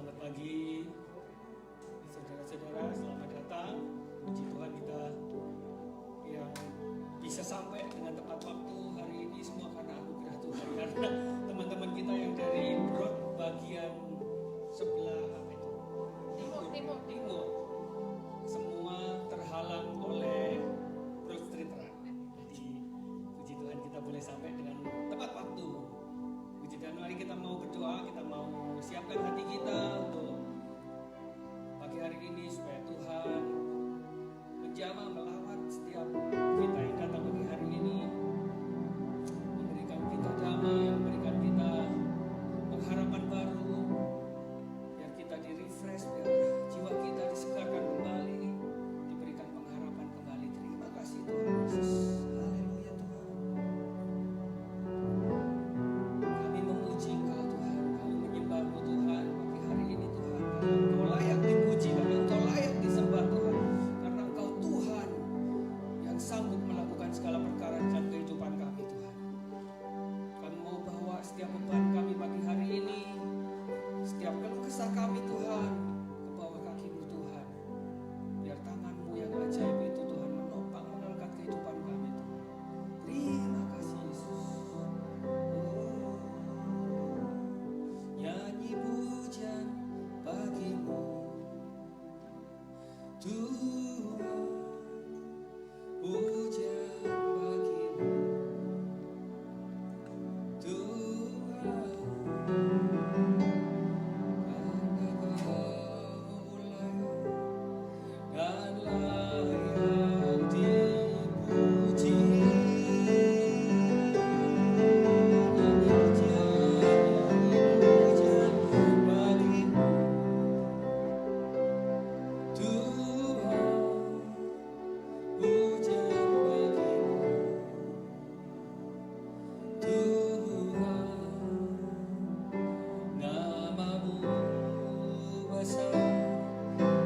Selamat pagi saudara-saudara, selamat datang. Puji Tuhan kita yang bisa sampai dengan tepat waktu hari ini semua karena anugerah Tuhan. Karena teman-teman kita yang dari Broad bagian sebelah apa itu? Timur. Semua terhalang oleh Broad Street Run. Jadi puji Tuhan kita boleh sampai dengan tepat waktu. Puji Tuhan, mari kita mau berdoa, kita mau siapkan hati kita untuk pagi hari ini supaya Tuhan menjamah melawat setiap kita yang datang pagi hari ini, memberikan kita damai, memberikan kita pengharapan baru, biar kita di-refresh, biar jiwa kita disegarkan kembali, diberikan pengharapan kembali. Terima kasih Tuhan Yesus. Haleluya Tuhan. Kami memuji Engkau Tuhan, kami menyembah-Mu Tuhan pagi hari ini Tuhan. Engkau layak dipuji, karena Engkau layak disembah Tuhan. Karena Engkau Tuhan yang sanggup melakukan segala perkara dalam kehidupan kami Tuhan. Kami mau bawa setiap beban kami pagi hari ini, setiap keluh kesah kami Tuhan, ke bawah kaki-Mu Tuhan. Biar tangan-Mu yang ajaib itu Tuhan menopang, mengangkat kehidupan kami Tuhan. Terima kasih Yesus. Nyanyi pujian bagimu Tuhan, pujian bagimu Tuhan, karena Kau layak dan layak dipuji. Nyanyi pujian bagimu Tuhan, pujian bagimu Tuhan, nama-Mu besar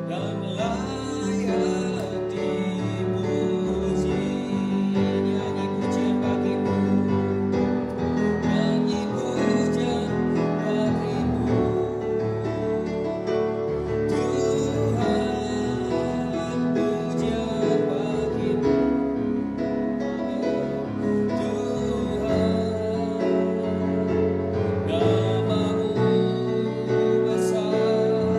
dan layak dipuji. Nyanyi pujian bagimu, nyanyi pujian bagimu Tuhan, pujian bagimu Tuhan, nama-Mu besar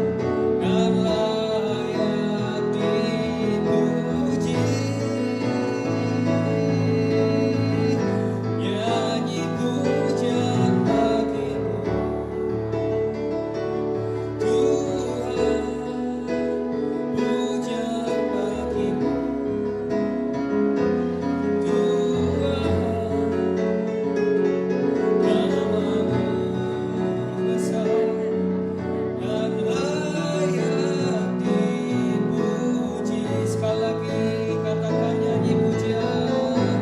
dan layak dipuji. Nyanyi pujian bagimu Tuhan, pujian bagimu Tuhan, nama-Mu besar dan layak dipuji. Sekali lagi katakan nyanyi pujian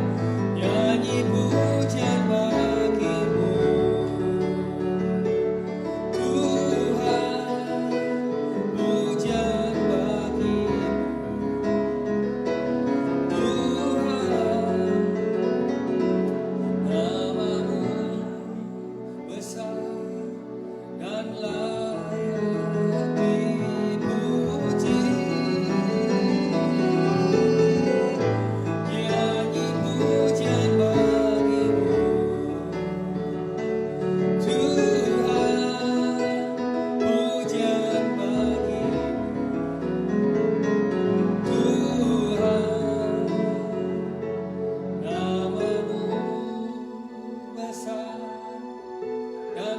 bagimu Tuhan, pujian bagimu Tuhan, nama-Mu besar dan layak dipuji. Nyanyi pujian bagimu Tuhan, pujian bagimu Tuhan, nama-Mu besar dan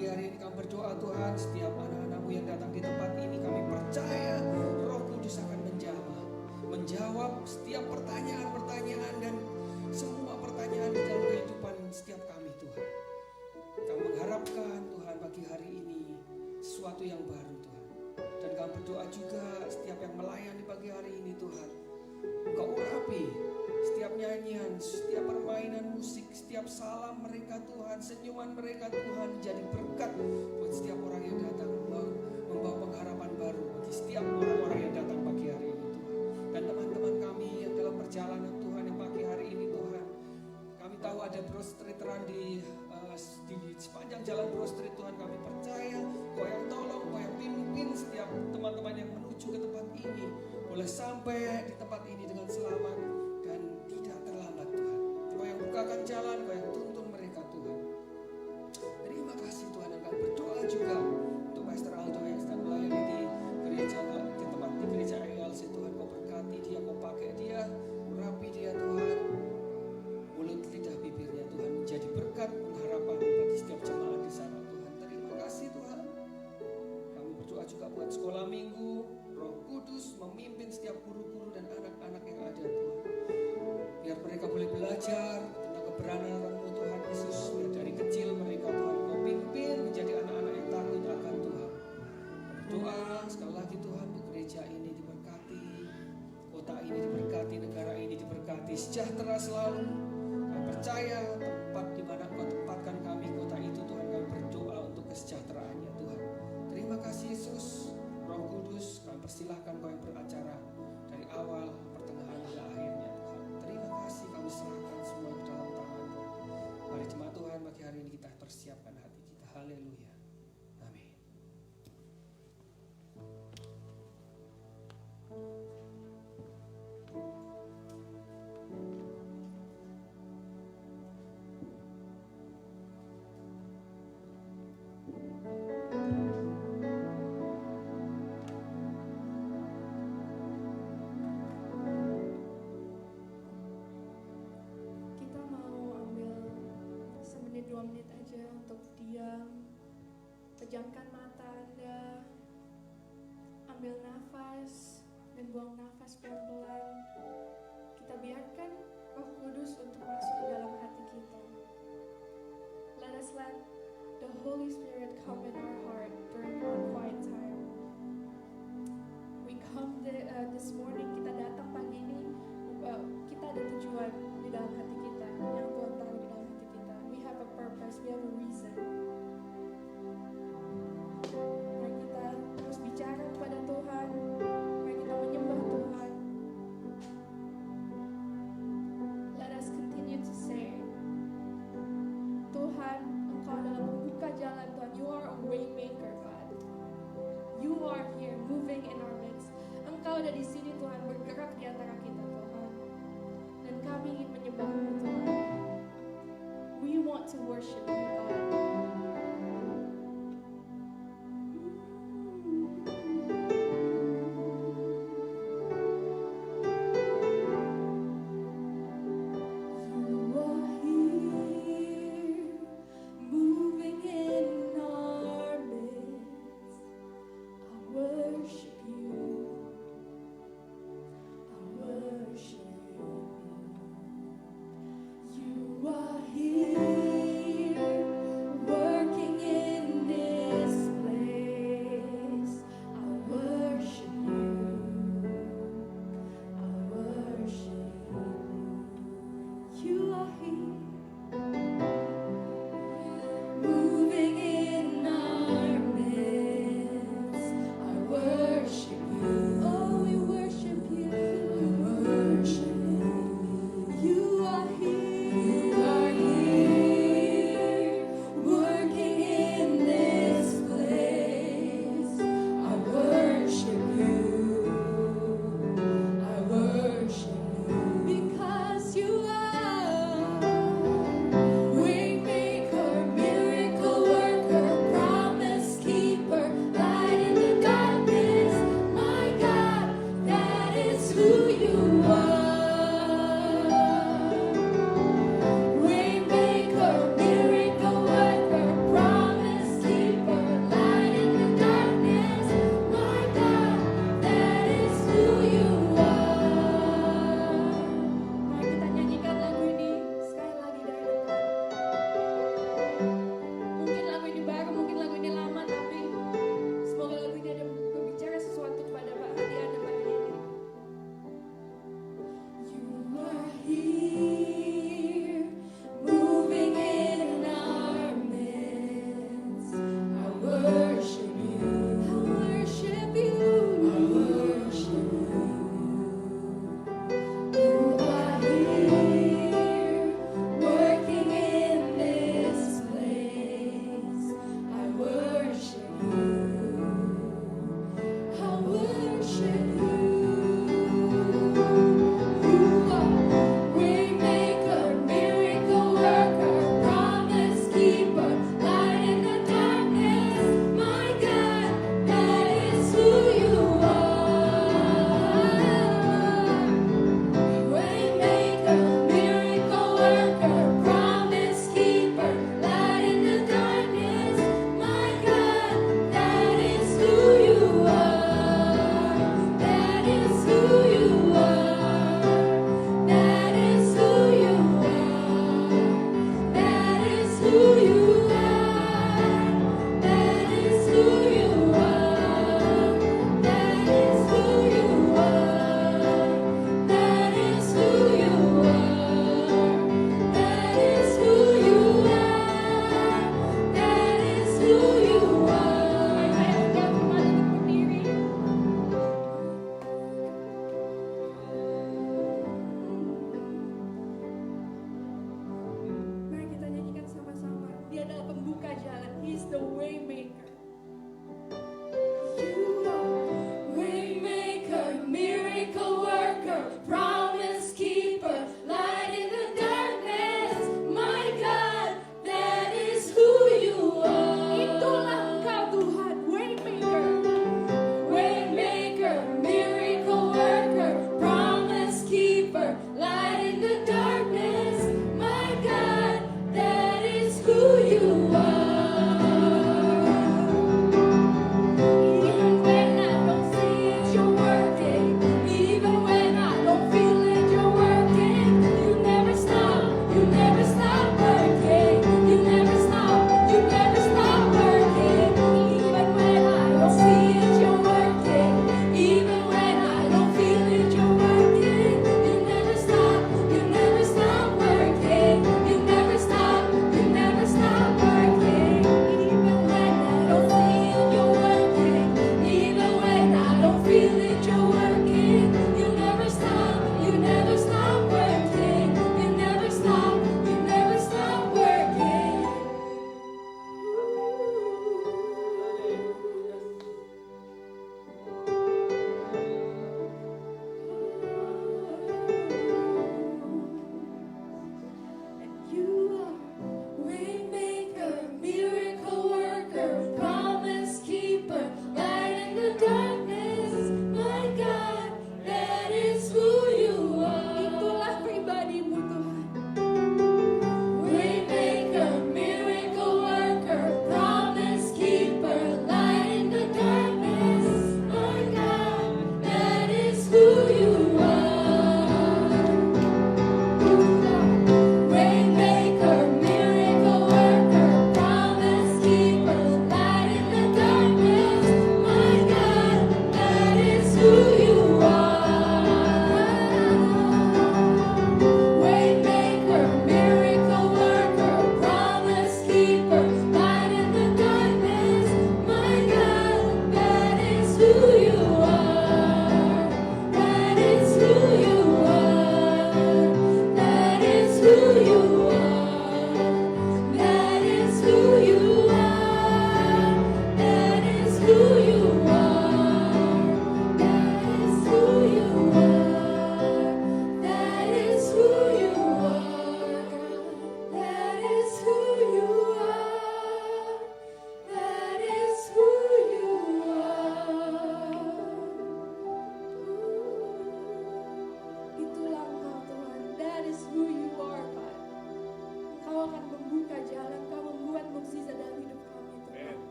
pagi hari ini kami berdoa Tuhan, setiap anak-anak-Mu yang datang di tempat ini, kami percaya Roh Kudus akan menjawab setiap pertanyaan-pertanyaan dan semua pertanyaan di dalam kehidupan setiap kami Tuhan. Kami mengharapkan Tuhan pagi hari ini sesuatu yang baru Tuhan. Dan kami berdoa juga setiap yang melayani pagi hari ini Tuhan, Engkau urapi setiap nyanyian, setiap permainan musik, setiap salam mereka Tuhan, senyuman mereka Tuhan, jadi berkat buat setiap orang yang datang, membawa pengharapan baru bagi setiap orang-orang yang datang pagi hari ini Tuhan. Dan teman-teman kami yang dalam perjalanan Tuhan yang pagi hari ini Tuhan, kami tahu ada Broad Street Run di sepanjang jalan Broad Street Tuhan, kami percaya Kau yang tolong, Kau yang pimpin setiap teman-teman yang menuju ke tempat ini boleh sampai di tempat ini dengan selamat dan tidak terlambat Tuhan. Kau yang bukakan jalan, Kau yang tuntun mereka Tuhan. Terima kasih Tuhan. Dan kami berdoa juga untuk Pastor Aldo yang sedang melayani di gereja, di tempat di gereja ELC Tuhan. Kau berkati dia, Kau pakai dia, urapi dia Tuhan. Mulut lidah bibirnya Tuhan menjadi berkat pengharapan bagi setiap jemaat di sana Tuhan. Terima kasih Tuhan. Kami berdoa juga buat sekolah minggu, Roh Kudus memimpin setiap guru-guru dan anak-anak yang ada Tuhan. Biar mereka boleh belajar tentang kebenaran-Mu Tuhan Yesus. Biar dari kecil mereka Tuhan Kau pimpin menjadi anak-anak yang takut akan Tuhan. Berdoa sekali lagi Tuhan untuk gereja ini diberkati, kota ini diberkati, negara ini diberkati, sejahtera selalu. Kami percaya tempat di mana Kau tempatkan kami, kota itu Tuhan, kami berdoa untuk kesejahteraannya Tuhan. Terima kasih Yesus. Roh Kudus, kami persilahkan Kau yang beracara dari awal, pertengahan, hingga akhirnya Tuhan. Terima kasih, kami serahkan semua ke dalam tangan-Mu. Mari jemaat Tuhan, pagi hari ini kita persiapkan hati kita. Haleluya. Amin. Kita mau ambil 1-2 menit aja untuk diam, pejamkan mata Anda, ambil nafas dan buang nafas pelan-pelan. Kita biarkan Roh Kudus untuk masuk ke dalam hati kita. Let us let the Holy Spirit come in our heart during our quiet time. We come this morning, kita datang pagi ini, kita ada tujuan di dalam hati kita, yang Tuhan taruh di dalam hati kita. We have a purpose, we have a reason. Mari kita terus bicara kepada Tuhan, mari kita menyembah Tuhan. Let us continue to say, Tuhan, Engkau adalah pembuka jalan Tuhan. You are a way maker God. You are here moving in our midst. Engkau ada di sini Tuhan, bergerak di antara kita Tuhan. Dan kami ingin menyembah-Mu Tuhan. We want to worship You God. You are here.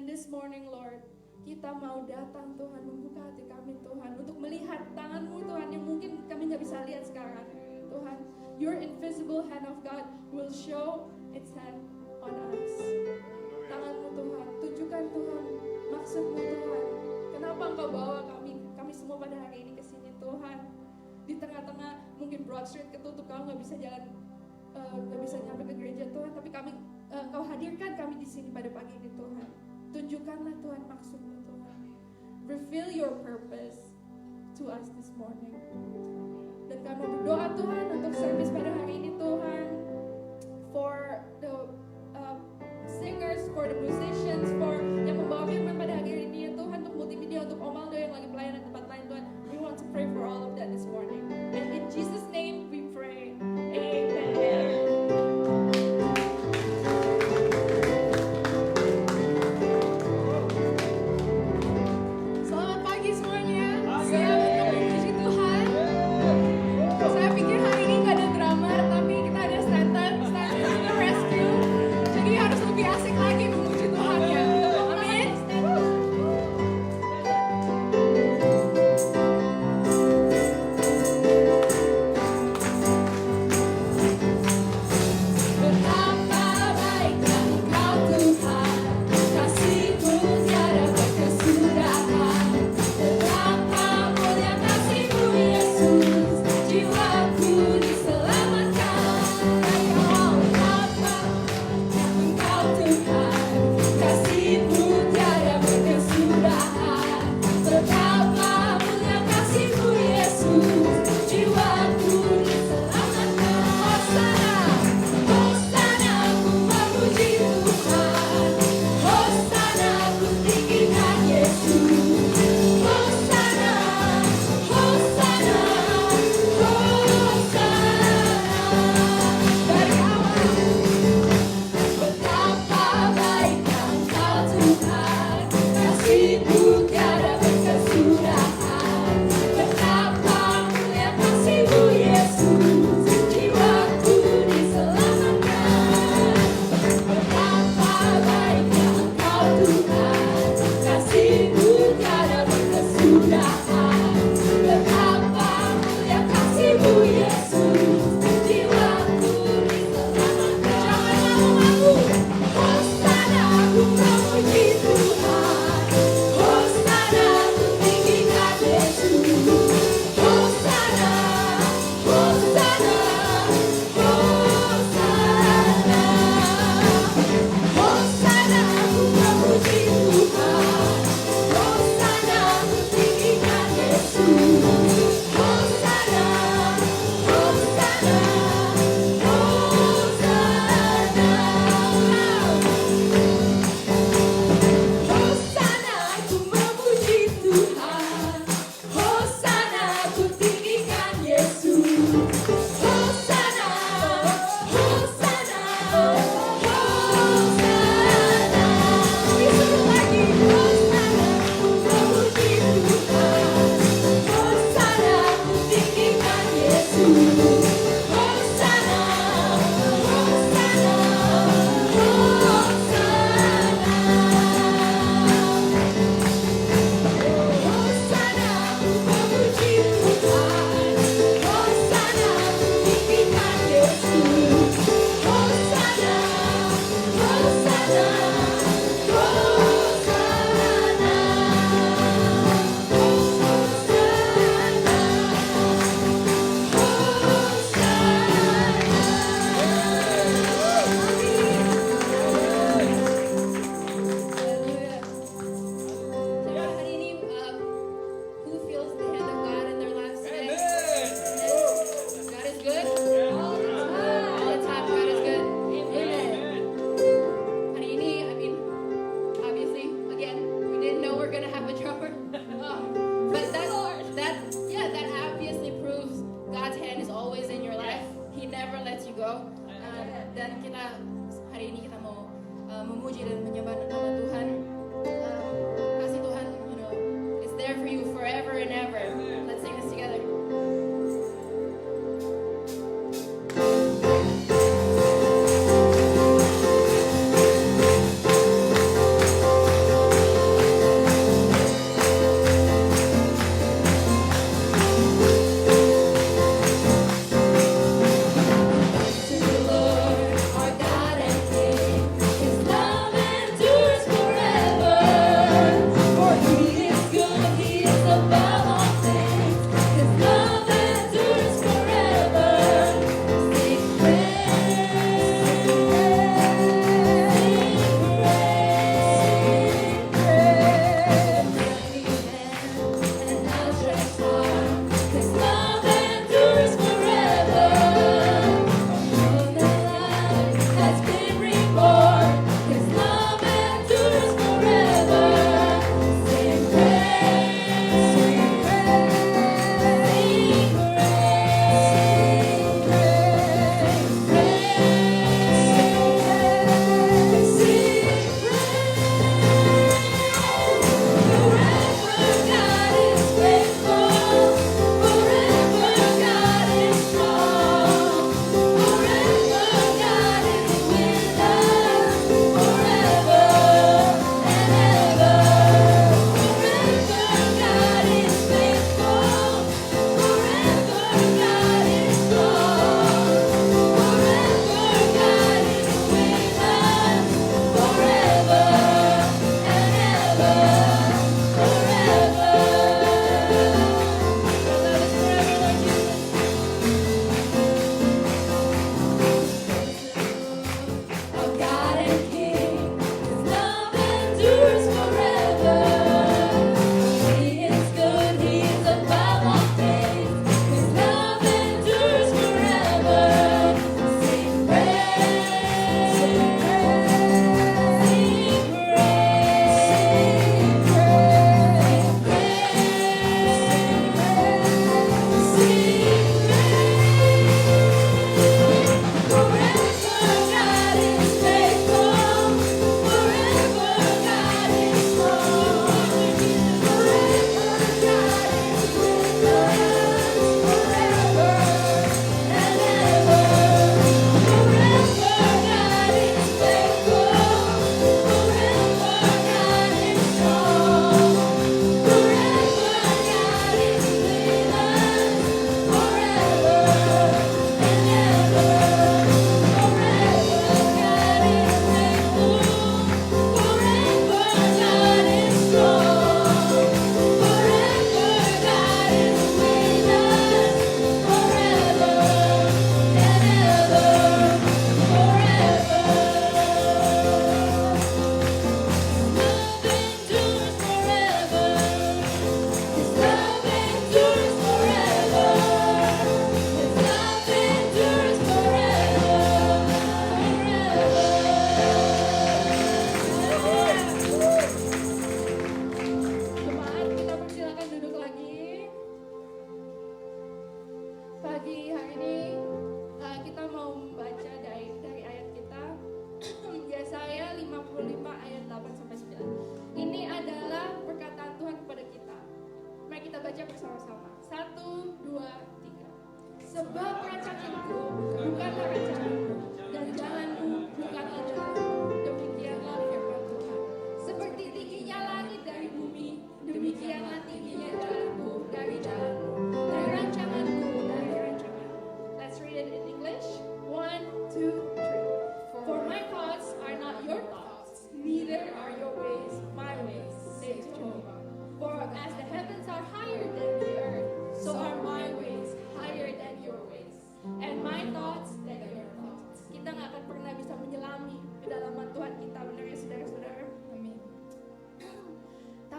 And this morning, Lord, kita mau datang Tuhan, membuka hati kami Tuhan, untuk melihat tangan-Mu Tuhan yang mungkin kami nggak bisa lihat sekarang. Tuhan, your invisible hand of God will show its hand on us. Tangan-Mu Tuhan, tunjukkan Tuhan maksud-Mu Tuhan. Kenapa Engkau bawa kami semua pada hari ini ke sini Tuhan. Di tengah-tengah mungkin Broad Street ketutup, kau nggak bisa jalan, nggak bisa nyampe ke gereja Tuhan, tapi Engkau hadirkan kami di sini pada pagi ini Tuhan. Tunjukkanlah Tuhan maksud-Mu Tuhan. Reveal your purpose to us this morning. Dan kami berdoa Tuhan untuk service pada hari ini Tuhan, for the singers, for the musicians, for yang membawa firman pada hari ini ya Tuhan, untuk multimedia, untuk Om Aldo yang lagi pelayanan tempat lain Tuhan. We want to pray for all of that this morning. And in Jesus' name we pray. Amen. Selamat pagi semuanya. Siap untuk memuji Tuhan. Saya pikir hari ini nggak ada drummer, tapi kita ada Stanton the rescue. Jadi harus lebih asik lagi memuji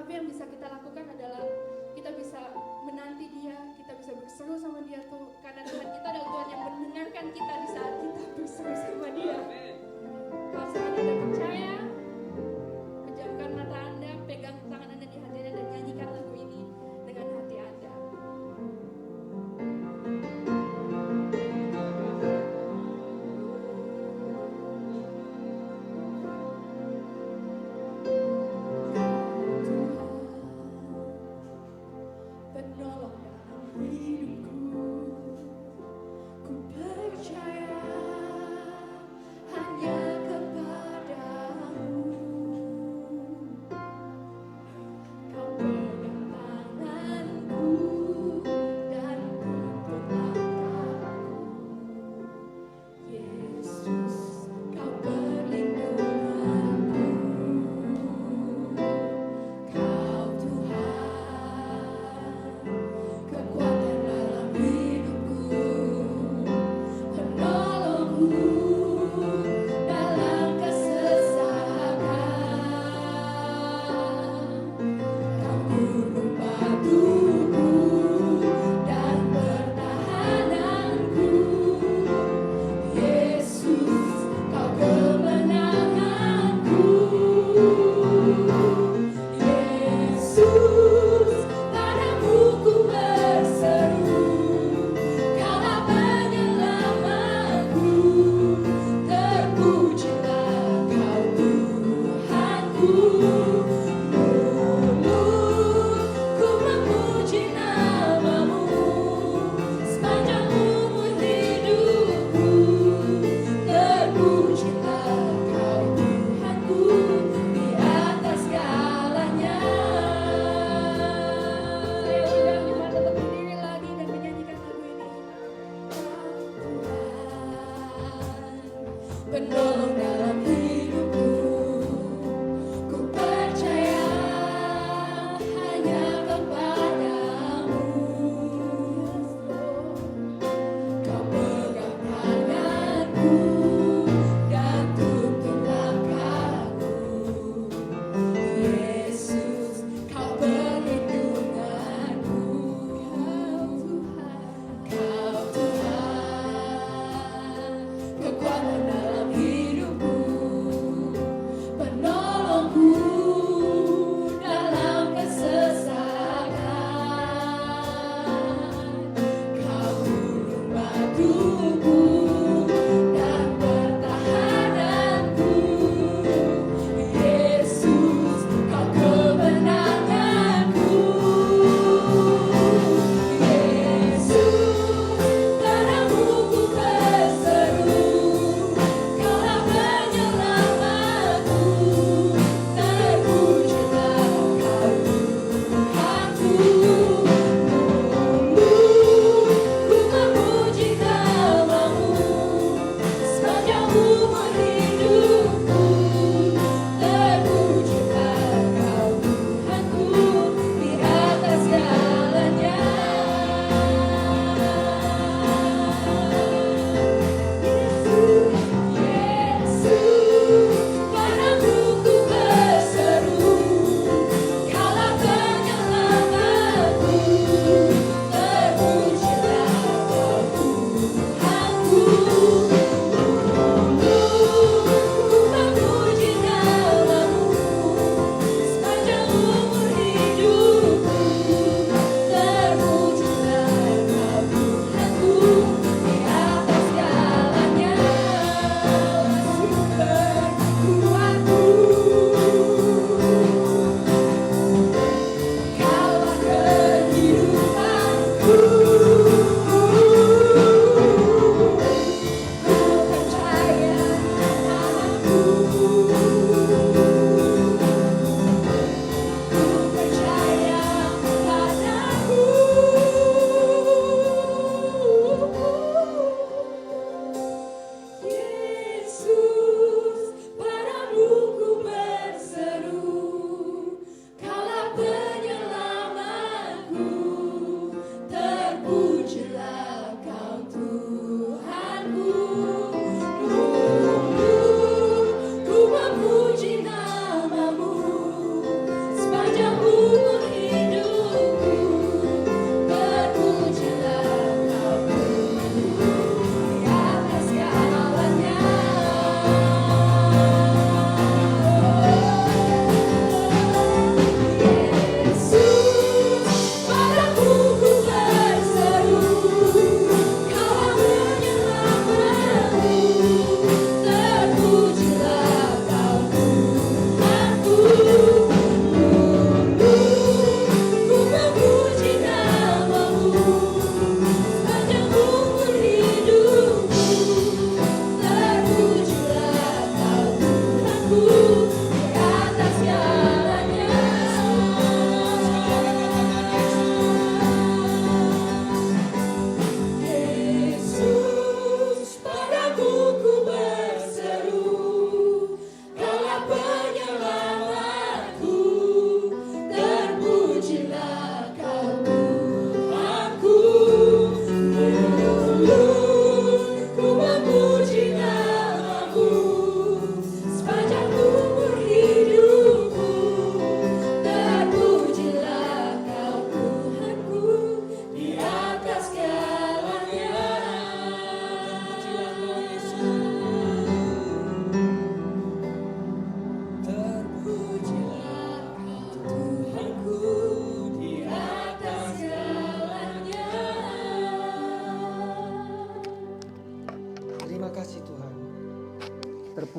Tapi yang bisa kita lakukan adalah kita bisa menanti Dia, kita bisa berseru sama Dia tuh, karena Tuhan kita adalah Tuhan yang mendengarkan kita di saat kita berseru sama Dia. Kalau misalnya Anda percaya, pejamkan mata Anda, pegang tangan Anda di hati Anda dan nyanyikan lagu ini dengan hati Anda. Penolong dalam hidupku, ku percaya hanya kepada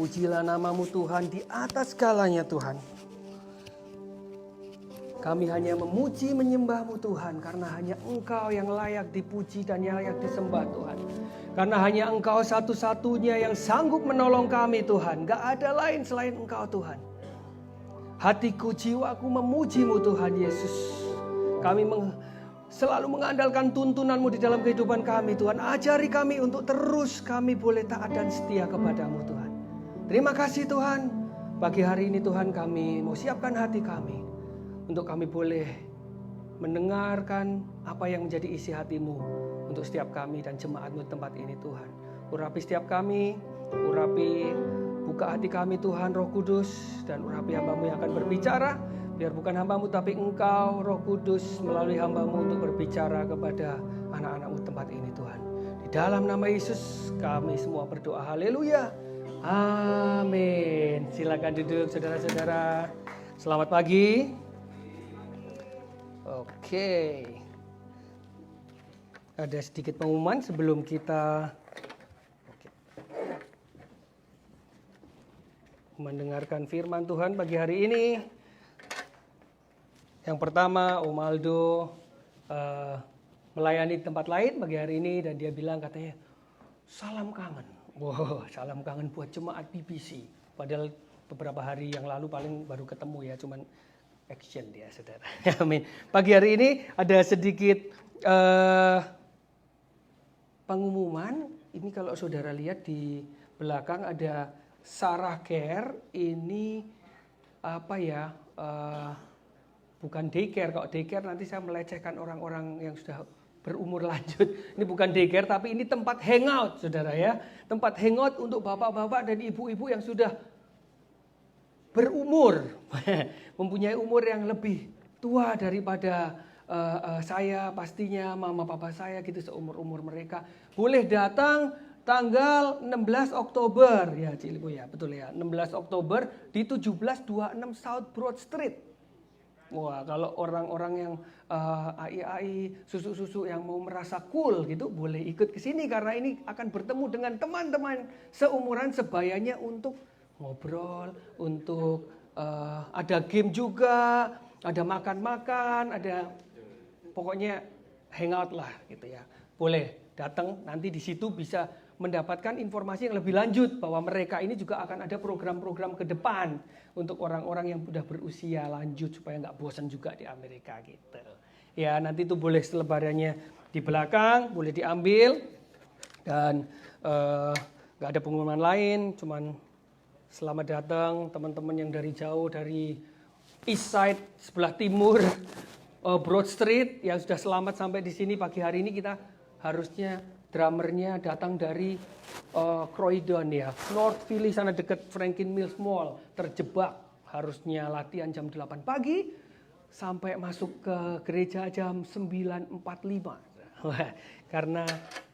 Terpujilah namamu Tuhan di atas segalanya Tuhan. Kami hanya memuji menyembahmu Tuhan, karena hanya Engkau yang layak dipuji dan yang layak disembah Tuhan. Karena hanya Engkau satu-satunya yang sanggup menolong kami Tuhan. Gak ada lain selain Engkau Tuhan. Hatiku, jiwaku memujimu Tuhan Yesus. Kami selalu mengandalkan tuntunanmu di dalam kehidupan kami Tuhan. Ajari kami untuk terus kami boleh taat dan setia kepadamu Tuhan. Terima kasih Tuhan. Pagi hari ini Tuhan, kami mau siapkan hati kami untuk kami boleh mendengarkan apa yang menjadi isi hatimu untuk setiap kami dan jemaatmu di tempat ini Tuhan. Urapi setiap kami, buka hati kami Tuhan Roh Kudus, dan urapi hamba-Mu yang akan berbicara. Biar bukan hamba-Mu tapi Engkau Roh Kudus melalui hamba-Mu untuk berbicara kepada anak-anak-Mu di tempat ini Tuhan. Di dalam nama Yesus kami semua berdoa. Haleluya. Amin. Silakan duduk saudara-saudara. Selamat pagi. Oke. Ada sedikit pengumuman sebelum kita mendengarkan firman Tuhan pagi hari ini. Yang pertama, Om Aldo melayani di tempat lain pagi hari ini, dan dia bilang katanya salam kangen. Wow, salam kangen buat jemaat BBC. Padahal beberapa hari yang lalu paling baru ketemu ya, cuman action dia saudara. Amin. Pagi hari ini ada sedikit pengumuman. Ini kalau saudara lihat di belakang ada Sarah Care. Ini apa ya? Bukan daycare. Kalau daycare nanti saya melecehkan orang-orang yang sudah berumur lanjut. Ini bukan daycare, tapi ini tempat hangout, saudara ya. Tempat hangout untuk bapak-bapak dan ibu-ibu yang sudah berumur. Mempunyai umur yang lebih tua daripada saya, pastinya mama papa saya gitu, seumur-umur mereka. Boleh datang tanggal 16 Oktober. Ya, Cilipo ya, betul ya. 16 Oktober di 1726 South Broad Street. Wah, kalau orang-orang yang AI, susu-susu yang mau merasa cool gitu, boleh ikut ke sini karena ini akan bertemu dengan teman-teman seumuran sebayanya untuk ngobrol, untuk ada game juga, ada makan-makan, ada pokoknya hangout lah gitu ya. Boleh datang, nanti di situ bisa mendapatkan informasi yang lebih lanjut bahwa mereka ini juga akan ada program-program ke depan untuk orang-orang yang sudah berusia lanjut supaya nggak bosan juga di Amerika gitu. Ya, nanti itu boleh selebarannya di belakang, boleh diambil, dan nggak ada pengumuman lain, cuman selamat datang teman-teman yang dari jauh, dari East Side sebelah timur Broad Street yang sudah selamat sampai di sini pagi hari ini. Kita harusnya drummernya datang dari Croydon ya, North Philly sana dekat Franklin Mills Mall, terjebak, harusnya latihan jam 8 pagi sampai masuk ke gereja jam 9.45 karena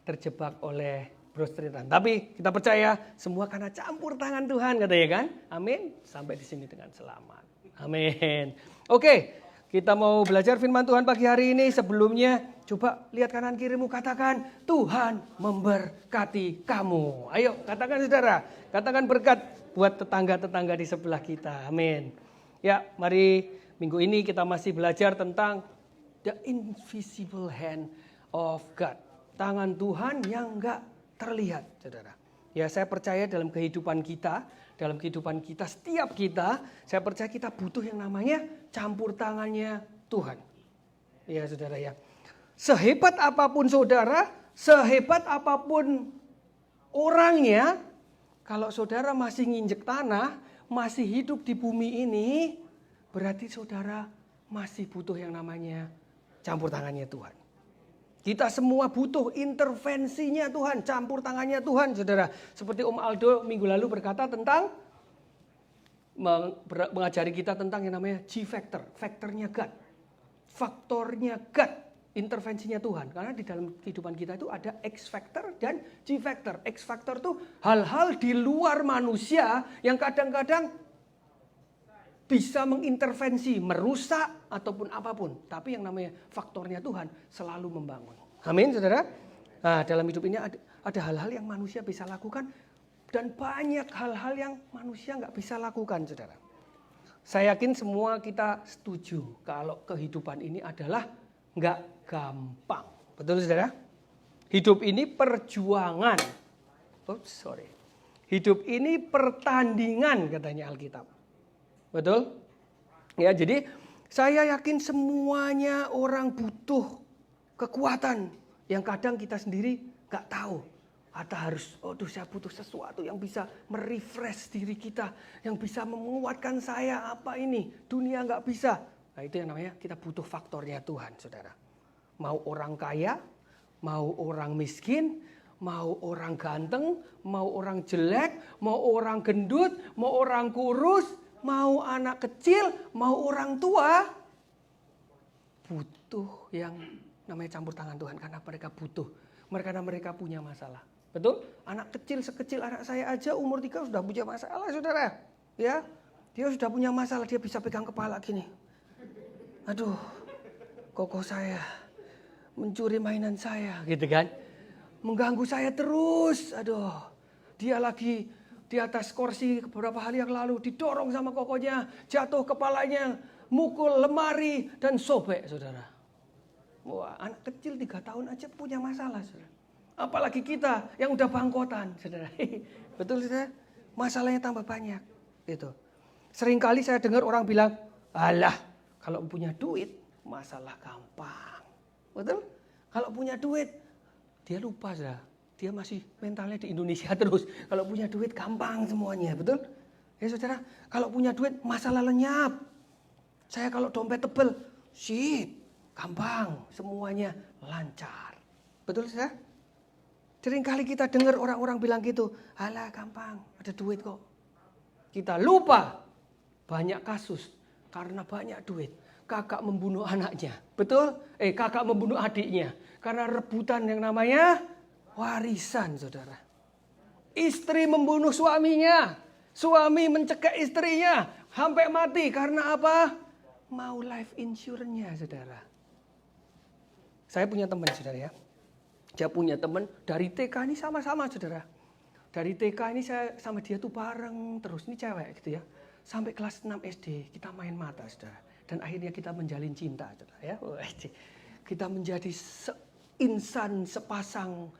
terjebak oleh Broad Street. Tapi kita percaya semua karena campur tangan Tuhan, katanya kan, amin, sampai di sini dengan selamat, amin. Oke, kita mau belajar firman Tuhan pagi hari ini. Sebelumnya coba lihat kanan kirimu, katakan Tuhan memberkati kamu. Ayo katakan saudara, katakan berkat buat tetangga-tetangga di sebelah kita. Amin. Ya, mari minggu ini kita masih belajar tentang the invisible hand of God. Tangan Tuhan yang enggak terlihat, saudara. Ya, saya percaya dalam kehidupan kita, setiap kita, saya percaya kita butuh yang namanya campur tangannya Tuhan. Ya, saudara ya. Sehebat apapun saudara, sehebat apapun orangnya, kalau saudara masih nginjek tanah, masih hidup di bumi ini, berarti saudara masih butuh yang namanya campur tangannya Tuhan. Kita semua butuh intervensinya Tuhan, campur tangannya Tuhan, saudara. Seperti Om Aldo minggu lalu berkata tentang, mengajari kita tentang yang namanya G-factor, faktornya God. Faktornya God, intervensinya Tuhan. Karena di dalam kehidupan kita itu ada X-factor dan G-factor. X-factor itu hal-hal di luar manusia yang kadang-kadang bisa mengintervensi, merusak ataupun apapun. Tapi yang namanya faktornya Tuhan selalu membangun. Amin, saudara. Nah, dalam hidup ini ada hal-hal yang manusia bisa lakukan dan banyak hal-hal yang manusia nggak bisa lakukan, saudara. Saya yakin semua kita setuju kalau kehidupan ini adalah nggak gampang. Betul, saudara? Hidup ini perjuangan. Hidup ini pertandingan, katanya Alkitab. Betul? Ya, jadi saya yakin semuanya orang butuh kekuatan yang kadang kita sendiri nggak tahu. Atau harus, saya butuh sesuatu yang bisa merefresh diri kita, yang bisa menguatkan saya, apa ini, dunia nggak bisa. Nah, itu yang namanya kita butuh faktornya Tuhan, saudara. Mau orang kaya, mau orang miskin, mau orang ganteng, mau orang jelek, mau orang gendut, mau orang kurus, mau anak kecil, mau orang tua, butuh yang namanya campur tangan Tuhan, karena mereka butuh, karena mereka punya masalah. Betul? Anak kecil sekecil anak saya aja umur 3 sudah punya masalah, saudara. Ya, dia sudah punya masalah, dia bisa pegang kepala gini. Aduh, koko saya mencuri mainan saya, gitu kan? Mengganggu saya terus. Aduh, dia lagi di atas kursi beberapa hari yang lalu didorong sama kokonya, jatuh kepalanya, mukul lemari dan sobek, saudara. Wah, anak kecil 3 tahun aja punya masalah, saudara. Apalagi kita yang udah bangkotan, saudara. Betul, saudara? Masalahnya tambah banyak. Gitu. Seringkali saya dengar orang bilang, alah, kalau punya duit, masalah gampang. Betul? Kalau punya duit, dia lupa, saudara. Dia masih mentalnya di Indonesia terus. Kalau punya duit, gampang semuanya. Betul? Ya, saudara, kalau punya duit, masalah lenyap. Saya kalau dompet tebel, sip, gampang. Semuanya lancar. Betul, saudara? Seringkali kita dengar orang-orang bilang gitu, alah gampang, ada duit kok. Kita lupa banyak kasus karena banyak duit. Kakak membunuh anaknya, betul? Kakak membunuh adiknya karena rebutan yang namanya warisan, saudara. Istri membunuh suaminya, suami mencekik istrinya sampai mati karena apa? Mau life insurance-nya, saudara. Saya punya teman, saudara ya. Dia punya teman dari TK ini sama-sama, saudara. Dari TK ini saya sama dia tuh bareng terus, ini cewek gitu ya. Sampai kelas 6 SD kita main mata, saudara. Dan akhirnya kita menjalin cinta, saudara ya. Kita menjadi insan sepasang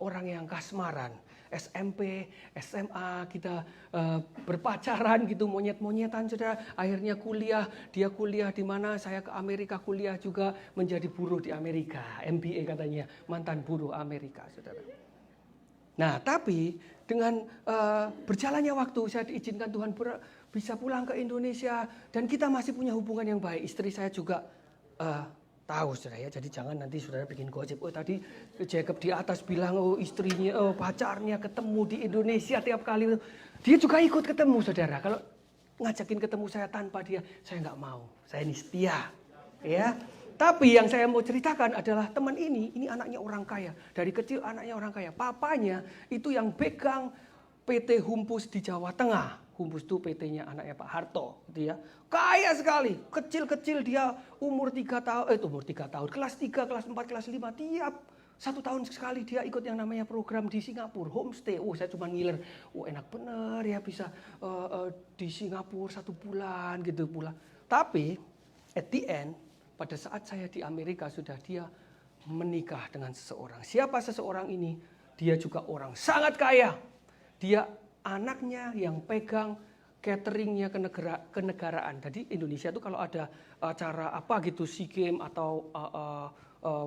orang yang kasmaran. SMP, SMA kita berpacaran gitu, monyet-monyetan, saudara. Akhirnya kuliah, dia kuliah di mana, saya ke Amerika kuliah juga menjadi buruh di Amerika, MBA katanya, mantan buruh Amerika, saudara. Nah, tapi dengan berjalannya waktu, saya diizinkan Tuhan bisa pulang ke Indonesia dan kita masih punya hubungan yang baik. Istri saya juga tahu, saudara ya. Jadi jangan nanti saudara bikin gosip. Tadi Jacob di atas bilang istrinya, pacarnya ketemu di Indonesia tiap kali. Dia juga ikut ketemu, saudara. Kalau ngajakin ketemu saya tanpa dia, saya nggak mau. Saya ini setia, ya. Tapi yang saya mau ceritakan adalah teman ini anaknya orang kaya. Dari kecil anaknya orang kaya. Papanya itu yang pegang PT Humpus di Jawa Tengah. Humpus itu PT-nya anaknya Pak Harto, gitu ya. Kaya sekali, kecil-kecil dia umur 3 tahun, kelas 3, kelas 4, kelas 5, tiap 1 tahun sekali dia ikut yang namanya program di Singapura, homestay. Saya cuma ngiler, enak bener ya bisa di Singapura 1 bulan gitu pula. Tapi at the end, pada saat saya di Amerika sudah dia menikah dengan seseorang. Siapa seseorang ini? Dia juga orang sangat kaya. Dia anaknya yang pegang cateringnya kenegaraan. Jadi Indonesia tuh kalau ada acara apa gitu, SEA Games atau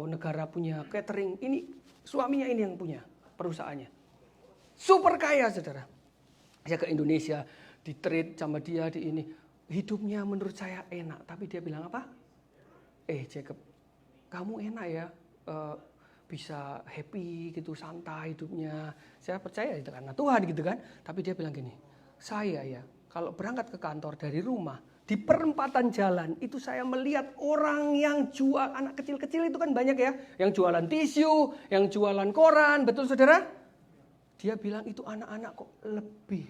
negara punya catering, ini suaminya ini yang punya perusahaannya. Super kaya, saudara. Saya ke Indonesia, di-treat sama dia di ini. Hidupnya menurut saya enak, tapi dia bilang apa? Jacob, kamu enak ya, bisa happy gitu, santai hidupnya. Saya percaya itu karena Tuhan gitu kan. Tapi dia bilang gini, saya ya kalau berangkat ke kantor dari rumah, di perempatan jalan itu saya melihat orang yang jual, anak kecil-kecil itu kan banyak ya, yang jualan tisu, yang jualan koran, betul saudara? Dia bilang itu anak-anak kok lebih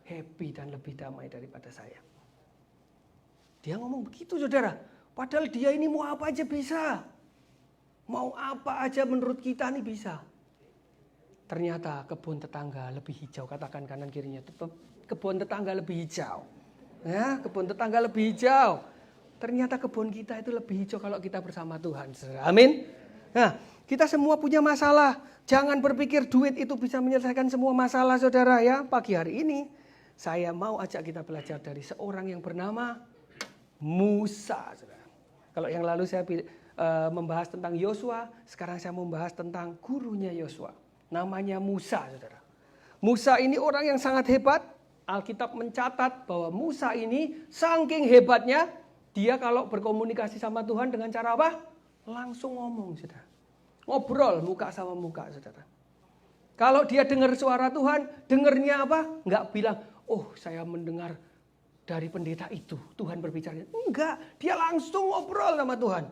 happy dan lebih damai daripada saya. Dia ngomong begitu, saudara. Padahal dia ini mau apa aja bisa. Mau apa aja menurut kita nih bisa. ternyata kebun tetangga lebih hijau. Katakan kanan kirinya, kebun tetangga lebih hijau. Ya, kebun tetangga lebih hijau. Ternyata kebun kita itu lebih hijau kalau kita bersama Tuhan. Amin. Nah, kita semua punya masalah. Jangan berpikir duit itu bisa menyelesaikan semua masalah, saudara ya. Pagi hari ini saya mau ajak kita belajar dari seorang yang bernama Musa, saudara. Kalau yang lalu saya membahas tentang Yosua, sekarang saya mau membahas tentang gurunya Yosua. Namanya Musa, saudara. Musa ini orang yang sangat hebat. Alkitab mencatat bahwa Musa ini saking hebatnya, dia kalau berkomunikasi sama Tuhan dengan cara apa? Langsung ngomong, saudara. Ngobrol muka sama muka, saudara. Kalau dia dengar suara Tuhan, dengarnya apa? Enggak bilang, oh saya mendengar dari pendeta itu, Tuhan berbicara. Enggak, dia langsung ngobrol sama Tuhan.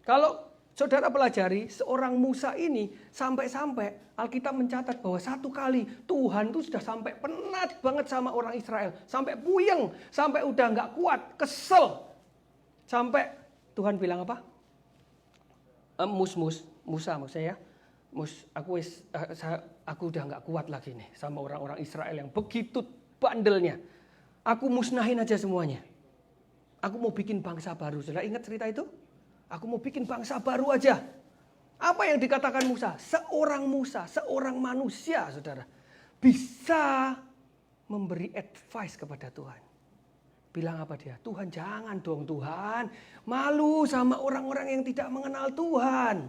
Kalau saudara pelajari, seorang Musa ini sampai-sampai Alkitab mencatat bahwa satu kali Tuhan itu sudah sampai penat banget sama orang Israel. Sampai puyeng, sampai udah nggak kuat, kesel. Sampai Tuhan bilang apa? Musa maksudnya ya. Aku udah nggak kuat lagi nih sama orang-orang Israel yang begitu bandelnya. Aku musnahin aja semuanya. Aku mau bikin bangsa baru. Saudara ingat cerita itu? Aku mau bikin bangsa baru aja. Apa yang dikatakan Musa? Seorang manusia, saudara, bisa memberi advice kepada Tuhan. Bilang apa dia? Tuhan jangan dong Tuhan. Malu sama orang-orang yang tidak mengenal Tuhan.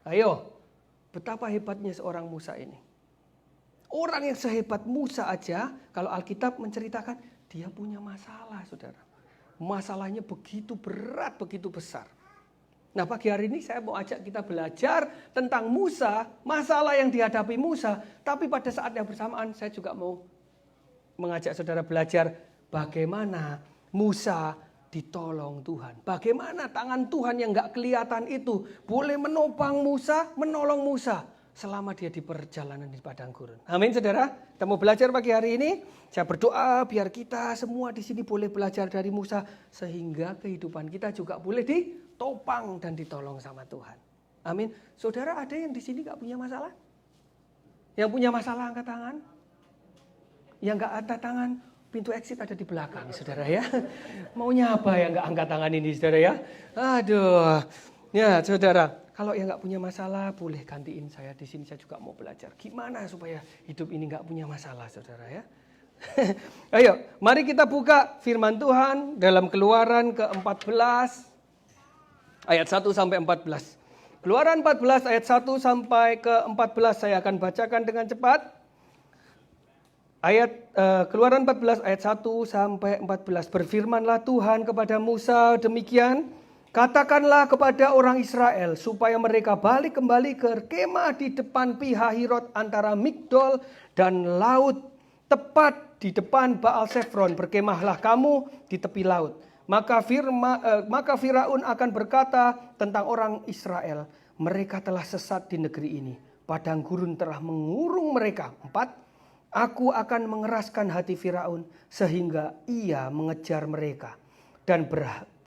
Ayo, betapa hebatnya seorang Musa ini. Orang yang sehebat Musa aja, kalau Alkitab menceritakan, dia punya masalah, saudara. Masalahnya begitu berat, begitu besar. Nah, pagi hari ini saya mau ajak kita belajar tentang Musa, masalah yang dihadapi Musa. Tapi pada saat yang bersamaan saya juga mau mengajak saudara belajar bagaimana Musa ditolong Tuhan. Bagaimana tangan Tuhan yang gak kelihatan itu boleh menopang Musa, menolong Musa selama dia di perjalanan di padang gurun. Amin, saudara. Kita mau belajar pagi hari ini. Saya berdoa biar kita semua di sini boleh belajar dari Musa sehingga kehidupan kita juga boleh ditopang dan ditolong sama Tuhan. Amin. Saudara, ada yang di sini gak punya masalah? Yang punya masalah angkat tangan. Yang gak angkat tangan, pintu exit ada di belakang, saudara ya. Maunya apa yang gak angkat tangan ini, saudara ya? Aduh. Ya, saudara. Kalau yang nggak punya masalah, boleh gantiin saya di sini. Saya juga mau belajar gimana supaya hidup ini nggak punya masalah, saudara ya. Ayo, mari kita buka firman Tuhan dalam Keluaran ke-14 ayat 1 sampai 14. Keluaran 14 ayat 1 sampai ke-14 saya akan bacakan dengan cepat. Keluaran 14 ayat 1 sampai 14. Berfirmanlah Tuhan kepada Musa demikian. Katakanlah kepada orang Israel supaya mereka balik kembali ke kemah di depan Pihahirot antara Migdol dan laut, tepat di depan Baal Sefron. Berkemahlah kamu di tepi laut. Maka Firaun akan berkata tentang orang Israel, mereka telah sesat di negeri ini. Padang gurun telah mengurung mereka. 4. Aku akan mengeraskan hati Firaun sehingga ia mengejar mereka.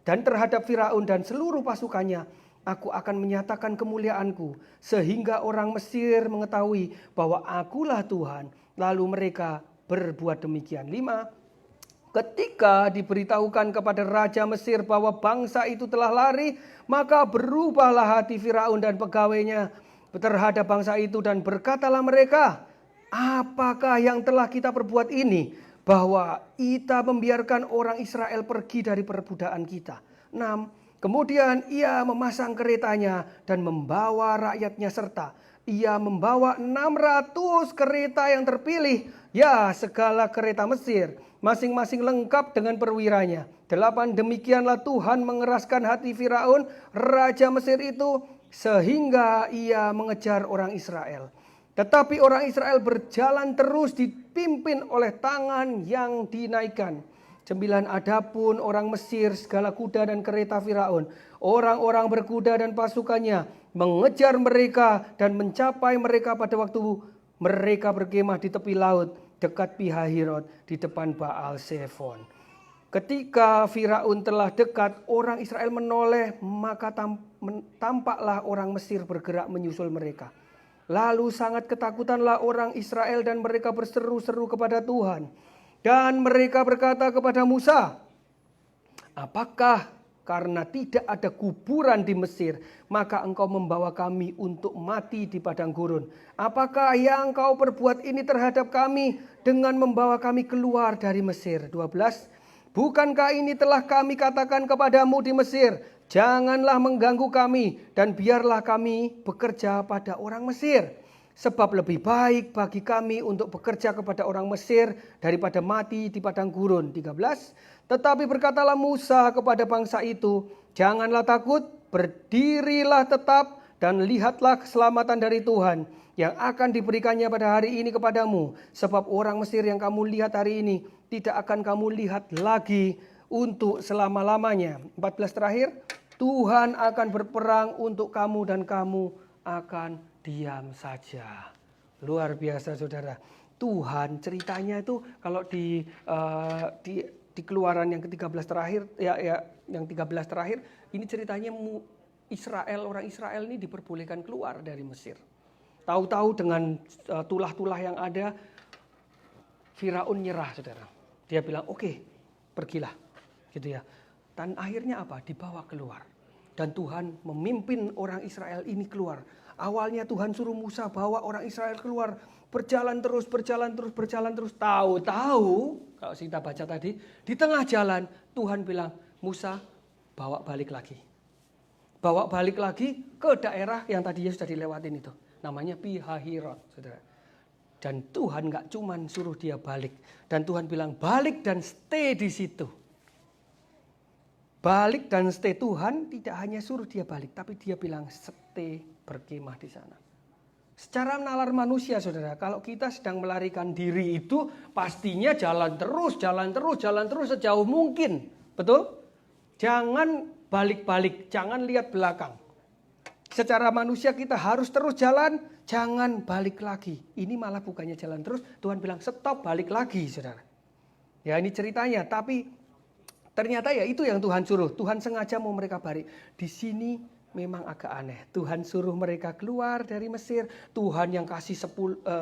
Dan terhadap Firaun dan seluruh pasukannya, aku akan menyatakan kemuliaanku, sehingga orang Mesir mengetahui bahwa akulah Tuhan. Lalu mereka berbuat demikian. 5. Ketika diberitahukan kepada Raja Mesir bahwa bangsa itu telah lari, maka berubahlah hati Firaun dan pegawainya terhadap bangsa itu, dan berkatalah mereka, apakah yang telah kita perbuat ini? Bahwa kita membiarkan orang Israel pergi dari perbudakan kita. 6. Kemudian ia memasang keretanya dan membawa rakyatnya serta. Ia membawa 600 kereta yang terpilih. Ya, segala kereta Mesir. Masing-masing lengkap dengan perwiranya. 8. Demikianlah Tuhan mengeraskan hati Firaun, Raja Mesir itu, sehingga ia mengejar orang Israel. Tetapi orang Israel berjalan terus dipimpin oleh tangan yang dinaikkan. 9. Adapun orang Mesir, segala kuda dan kereta Firaun, orang-orang berkuda dan pasukannya mengejar mereka dan mencapai mereka pada waktu mereka berkemah di tepi laut dekat Pihahirot di depan Baal Sefon. Ketika Firaun telah dekat, orang Israel menoleh, maka tampaklah orang Mesir bergerak menyusul mereka. Lalu sangat ketakutanlah orang Israel dan mereka berseru-seru kepada Tuhan. Dan mereka berkata kepada Musa, apakah karena tidak ada kuburan di Mesir, maka engkau membawa kami untuk mati di padang gurun? Apakah yang engkau perbuat ini terhadap kami dengan membawa kami keluar dari Mesir? 12. Bukankah ini telah kami katakan kepadamu di Mesir, janganlah mengganggu kami dan biarlah kami bekerja pada orang Mesir. Sebab lebih baik bagi kami untuk bekerja kepada orang Mesir daripada mati di padang gurun. 13. Tetapi berkatalah Musa kepada bangsa itu, janganlah takut, berdirilah tetap dan lihatlah keselamatan dari Tuhan yang akan diberikannya pada hari ini kepadamu. Sebab orang Mesir yang kamu lihat hari ini tidak akan kamu lihat lagi untuk selama-lamanya. 14 terakhir, Tuhan akan berperang untuk kamu dan kamu akan diam saja. Luar biasa saudara. Tuhan ceritanya itu kalau di Keluaran yang ke-13 terakhir, yang 13 terakhir, ini ceritanya orang Israel ini diperbolehkan keluar dari Mesir. Tahu-tahu dengan tulah-tulah yang ada, Firaun nyerah, saudara. Dia bilang, oke, pergilah, gitu ya. Dan akhirnya apa? Dibawa keluar. Dan Tuhan memimpin orang Israel ini keluar. Awalnya Tuhan suruh Musa bawa orang Israel keluar. Berjalan terus. Tahu-tahu, kalau kita baca tadi, di tengah jalan Tuhan bilang, Musa bawa balik lagi. Bawa balik lagi ke daerah yang tadinya sudah dilewatin itu. Namanya Pi-hahirot, saudara. Dan Tuhan gak cuman suruh dia balik. Dan Tuhan bilang balik dan stay di situ. Balik dan stay. Tuhan tidak hanya suruh dia balik, tapi dia bilang stay, berkemah di sana. Secara nalar manusia, saudara, kalau kita sedang melarikan diri itu pastinya jalan terus sejauh mungkin. Betul? Jangan balik-balik, jangan lihat belakang. Secara manusia kita harus terus jalan, jangan balik lagi. Ini malah bukannya jalan terus, Tuhan bilang stop, balik lagi, saudara. Ya ini ceritanya, tapi ternyata ya itu yang Tuhan suruh. Tuhan sengaja mau mereka balik. Di sini memang agak aneh. Tuhan suruh mereka keluar dari Mesir. Tuhan yang kasih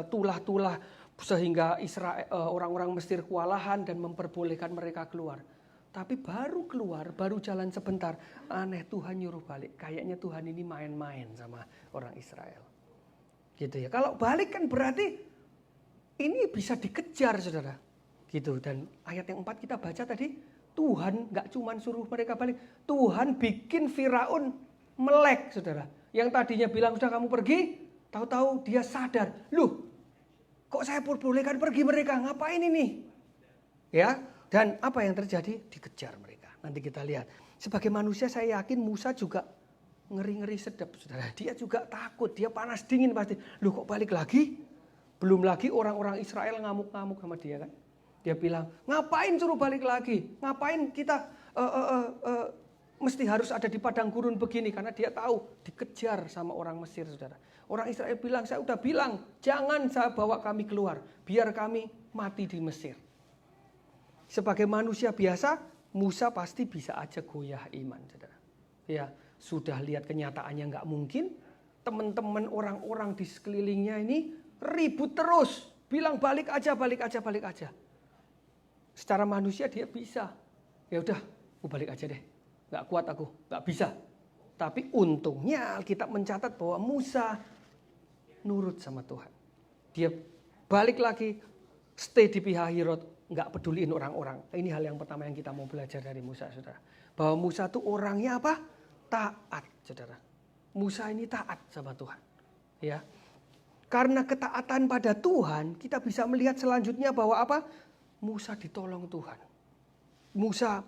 tulah-tulah sehingga orang-orang Mesir kewalahan dan memperbolehkan mereka keluar. Tapi baru keluar, baru jalan sebentar. Aneh, Tuhan nyuruh balik. Kayaknya Tuhan ini main-main sama orang Israel. Gitu ya. Kalau balik kan berarti ini bisa dikejar, saudara. Gitu. Dan ayat yang 4 kita baca tadi, Tuhan gak cuma suruh mereka balik. Tuhan bikin Firaun melek, saudara. Yang tadinya bilang sudah kamu pergi, tahu-tahu dia sadar. Loh, kok saya perbolehkan pergi mereka? Ngapain ini? Ya, dan apa yang terjadi? Dikejar mereka. Nanti kita lihat. Sebagai manusia saya yakin Musa juga ngeri-ngeri sedap, saudara. Dia juga takut, dia panas dingin pasti. Loh kok balik lagi? Belum lagi orang-orang Israel ngamuk-ngamuk sama dia kan. Dia bilang, ngapain suruh balik lagi? Ngapain kita mesti harus ada di padang gurun begini? Karena dia tahu dikejar sama orang Mesir, saudara. Orang Israel bilang, saya udah bilang, jangan saya bawa kami keluar. Biar kami mati di Mesir. Sebagai manusia biasa, Musa pasti bisa aja goyah iman, saudara. Ya, sudah lihat kenyataannya nggak mungkin. Teman-teman orang-orang di sekelilingnya ini ribut terus. Bilang balik aja. Secara manusia dia bisa. Ya udah, aku balik aja deh. Nggak kuat aku, nggak bisa. Tapi untungnya Alkitab mencatat bahwa Musa nurut sama Tuhan. Dia balik lagi, stay di Pi-hahirot. Nggak peduliin orang-orang. Ini hal yang pertama yang kita mau belajar dari Musa, saudara. Bahwa Musa tuh orangnya apa? Taat, saudara. Musa ini taat sama Tuhan. Ya. Karena ketaatan pada Tuhan, kita bisa melihat selanjutnya bahwa apa? Musa ditolong Tuhan. Musa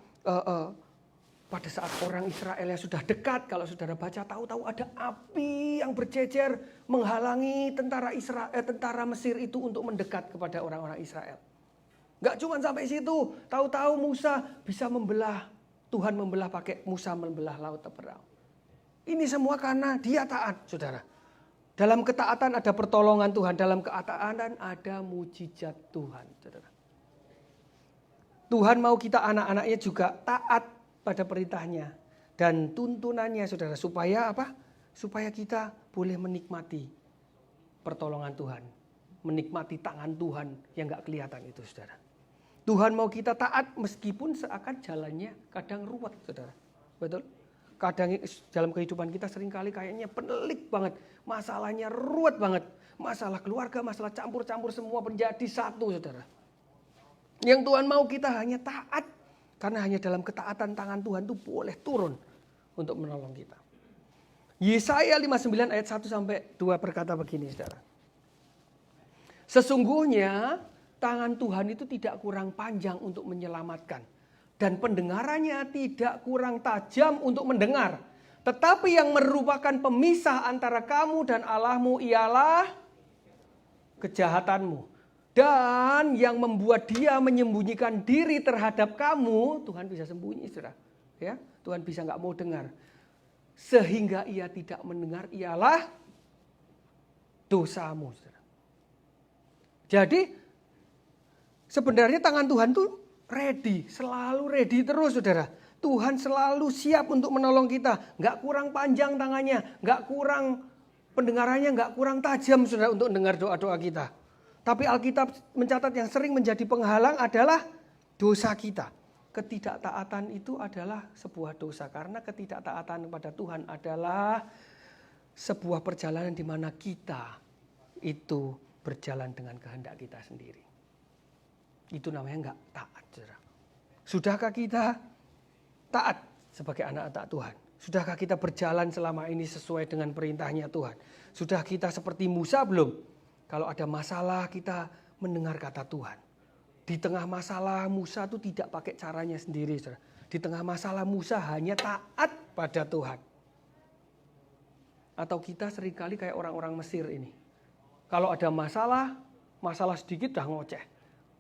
pada saat orang Israel yang sudah dekat, kalau saudara baca, tahu-tahu ada api yang berjejer menghalangi tentara Mesir itu untuk mendekat kepada orang-orang Israel. Gak cuma sampai situ, tahu-tahu Musa bisa membelah, Tuhan membelah pakai Musa membelah laut Teberau. Ini semua karena dia taat, saudara. Dalam ketaatan ada pertolongan Tuhan, dalam ketaatan ada mujizat Tuhan, saudara. Tuhan mau kita anak-anaknya juga taat pada perintahnya dan tuntunannya, saudara. Supaya apa? Supaya kita boleh menikmati pertolongan Tuhan. Menikmati tangan Tuhan yang gak kelihatan itu, saudara. Tuhan mau kita taat meskipun seakan jalannya kadang ruwet, saudara. Betul? Kadang dalam kehidupan kita seringkali kayaknya penelik banget. Masalahnya ruwet banget. Masalah keluarga, masalah campur-campur semua menjadi satu, saudara. Yang Tuhan mau kita hanya taat. Karena hanya dalam ketaatan tangan Tuhan itu boleh turun untuk menolong kita. Yesaya 59 ayat 1 sampai 2 berkata begini, saudara. Sesungguhnya tangan Tuhan itu tidak kurang panjang untuk menyelamatkan. Dan pendengarannya tidak kurang tajam untuk mendengar. Tetapi yang merupakan pemisah antara kamu dan Allahmu ialah kejahatanmu. Dan yang membuat dia menyembunyikan diri terhadap kamu, Tuhan bisa sembunyi, saudara. Ya, Tuhan bisa nggak mau dengar. Sehingga ia tidak mendengar ialah dosamu, saudara. Jadi sebenarnya tangan Tuhan tuh ready, selalu ready terus, saudara. Tuhan selalu siap untuk menolong kita. Nggak kurang panjang tangannya, nggak kurang pendengarannya, nggak kurang tajam, saudara, untuk mendengar doa-doa kita. Tapi Alkitab mencatat yang sering menjadi penghalang adalah dosa kita. Ketidaktaatan itu adalah sebuah dosa. Karena ketidaktaatan kepada Tuhan adalah sebuah perjalanan di mana kita itu berjalan dengan kehendak kita sendiri. Itu namanya nggak taat, saudara. Sudahkah kita taat sebagai anak-anak Tuhan? Sudahkah kita berjalan selama ini sesuai dengan perintahnya Tuhan? Sudah kita seperti Musa belum? Kalau ada masalah kita mendengar kata Tuhan. Di tengah masalah Musa itu tidak pakai caranya sendiri, saudara. Di tengah masalah Musa hanya taat pada Tuhan. Atau kita seringkali kayak orang-orang Mesir ini. Kalau ada masalah sedikit dah ngoceh.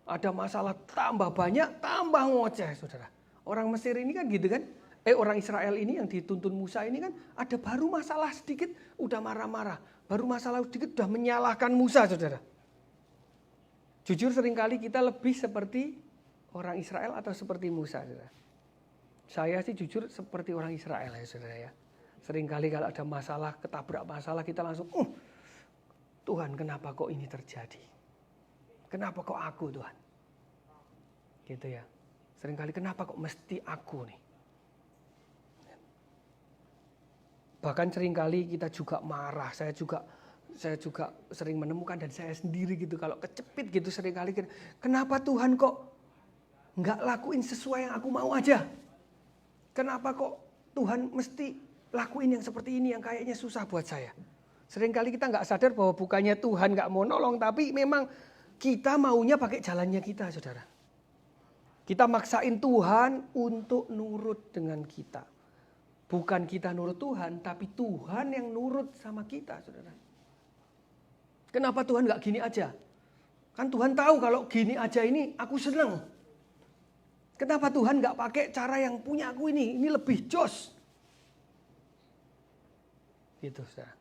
Ada masalah tambah banyak, tambah ngoceh, saudara. Orang Mesir ini kan gitu kan. Orang Israel ini yang dituntun Musa ini kan ada baru masalah sedikit udah marah-marah. Baru masalah sedikit udah menyalahkan Musa, saudara. Jujur seringkali kita lebih seperti orang Israel atau seperti Musa, saudara. Saya sih jujur seperti orang Israel ya, saudara ya. Seringkali kalau ada masalah, ketabrak masalah kita langsung, Tuhan kenapa kok ini terjadi? Kenapa kok aku, Tuhan? Gitu ya. Seringkali kenapa kok mesti aku nih? Bahkan seringkali kita juga marah. Saya juga sering menemukan dan saya sendiri gitu. Kalau kecepit gitu seringkali. Kenapa Tuhan kok nggak lakuin sesuai yang aku mau aja? Kenapa kok Tuhan mesti lakuin yang seperti ini yang kayaknya susah buat saya? Seringkali kita nggak sadar bahwa bukannya Tuhan nggak mau nolong. Tapi memang kita maunya pakai jalannya kita, saudara. Kita maksain Tuhan untuk nurut dengan kita. Bukan kita nurut Tuhan, tapi Tuhan yang nurut sama kita, saudara. Kenapa Tuhan gak gini aja? Kan Tuhan tahu kalau gini aja ini aku seneng. Kenapa Tuhan gak pakai cara yang punya aku ini lebih jos? Gitu, saudara.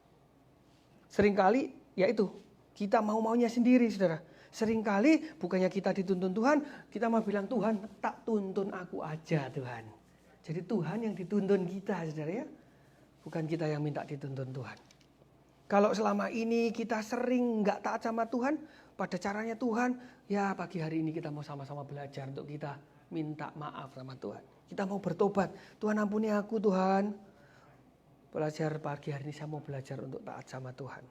Seringkali ya itu, kita mau-maunya sendiri, saudara. Seringkali bukannya kita dituntun Tuhan, kita mau bilang Tuhan tak tuntun aku aja, Tuhan. Jadi Tuhan yang dituntun kita, saudara ya. Bukan kita yang minta dituntun Tuhan. Kalau selama ini kita sering nggak taat sama Tuhan, pada caranya Tuhan, ya pagi hari ini kita mau sama-sama belajar untuk kita minta maaf sama Tuhan. Kita mau bertobat, Tuhan ampuni aku Tuhan. Belajar pagi hari ini saya mau belajar untuk taat sama Tuhan.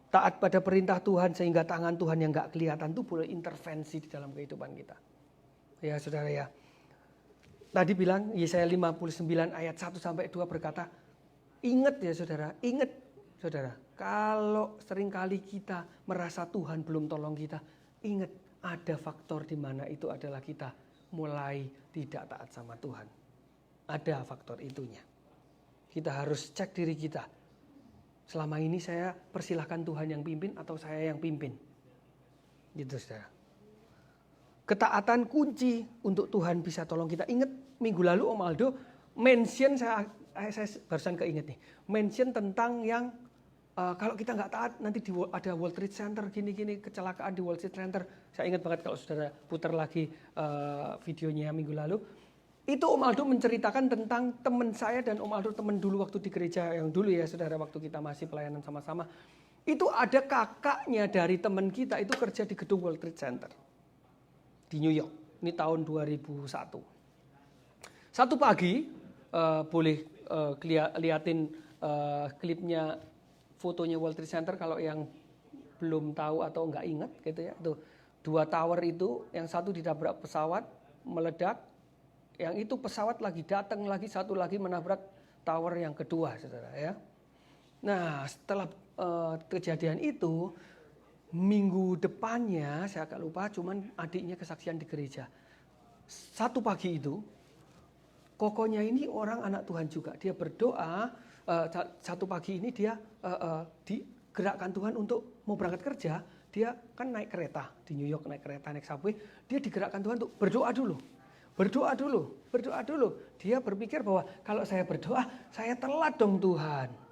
Taat pada perintah Tuhan sehingga tangan Tuhan yang nggak kelihatan itu boleh intervensi di dalam kehidupan kita. Ya saudara ya. Tadi bilang Yesaya 59 ayat 1 sampai 2 berkata, ingat ya saudara, ingat saudara, kalau seringkali kita merasa Tuhan belum tolong kita, ingat ada faktor di mana itu adalah kita mulai tidak taat sama Tuhan. Ada faktor itunya. Kita harus cek diri kita. Selama ini saya persilahkan Tuhan yang pimpin atau saya yang pimpin. Gitu saudara. Ketaatan kunci untuk Tuhan bisa tolong kita. Ingat minggu lalu Om Aldo mention, saya barusan keinget nih. Mention tentang yang kalau kita nggak taat nanti ada World Trade Center gini-gini, kecelakaan di World Trade Center. Saya ingat banget kalau saudara putar lagi videonya minggu lalu. Itu Om Aldo menceritakan tentang teman saya dan Om Aldo teman dulu waktu di gereja yang dulu ya saudara, waktu kita masih pelayanan sama-sama. Itu ada kakaknya dari teman kita itu kerja di gedung World Trade Center di New York. Ini tahun 2001. Satu pagi, boleh liatin klipnya, fotonya World Trade Center kalau yang belum tahu atau nggak ingat gitu ya. Tuh, 2 tower itu, yang satu ditabrak pesawat, meledak. Yang itu pesawat lagi datang lagi, satu lagi menabrak tower yang kedua, saudara ya. Nah, setelah kejadian itu, minggu depannya saya agak lupa, cuman adiknya kesaksian di gereja. Satu pagi itu, kokonya ini orang anak Tuhan juga. Dia berdoa, satu pagi ini dia digerakkan Tuhan untuk mau berangkat kerja. Dia kan naik kereta di New York, naik kereta, naik subway. Dia digerakkan Tuhan untuk berdoa dulu. Berdoa dulu. Dia berpikir bahwa kalau saya berdoa, saya telat dong Tuhan.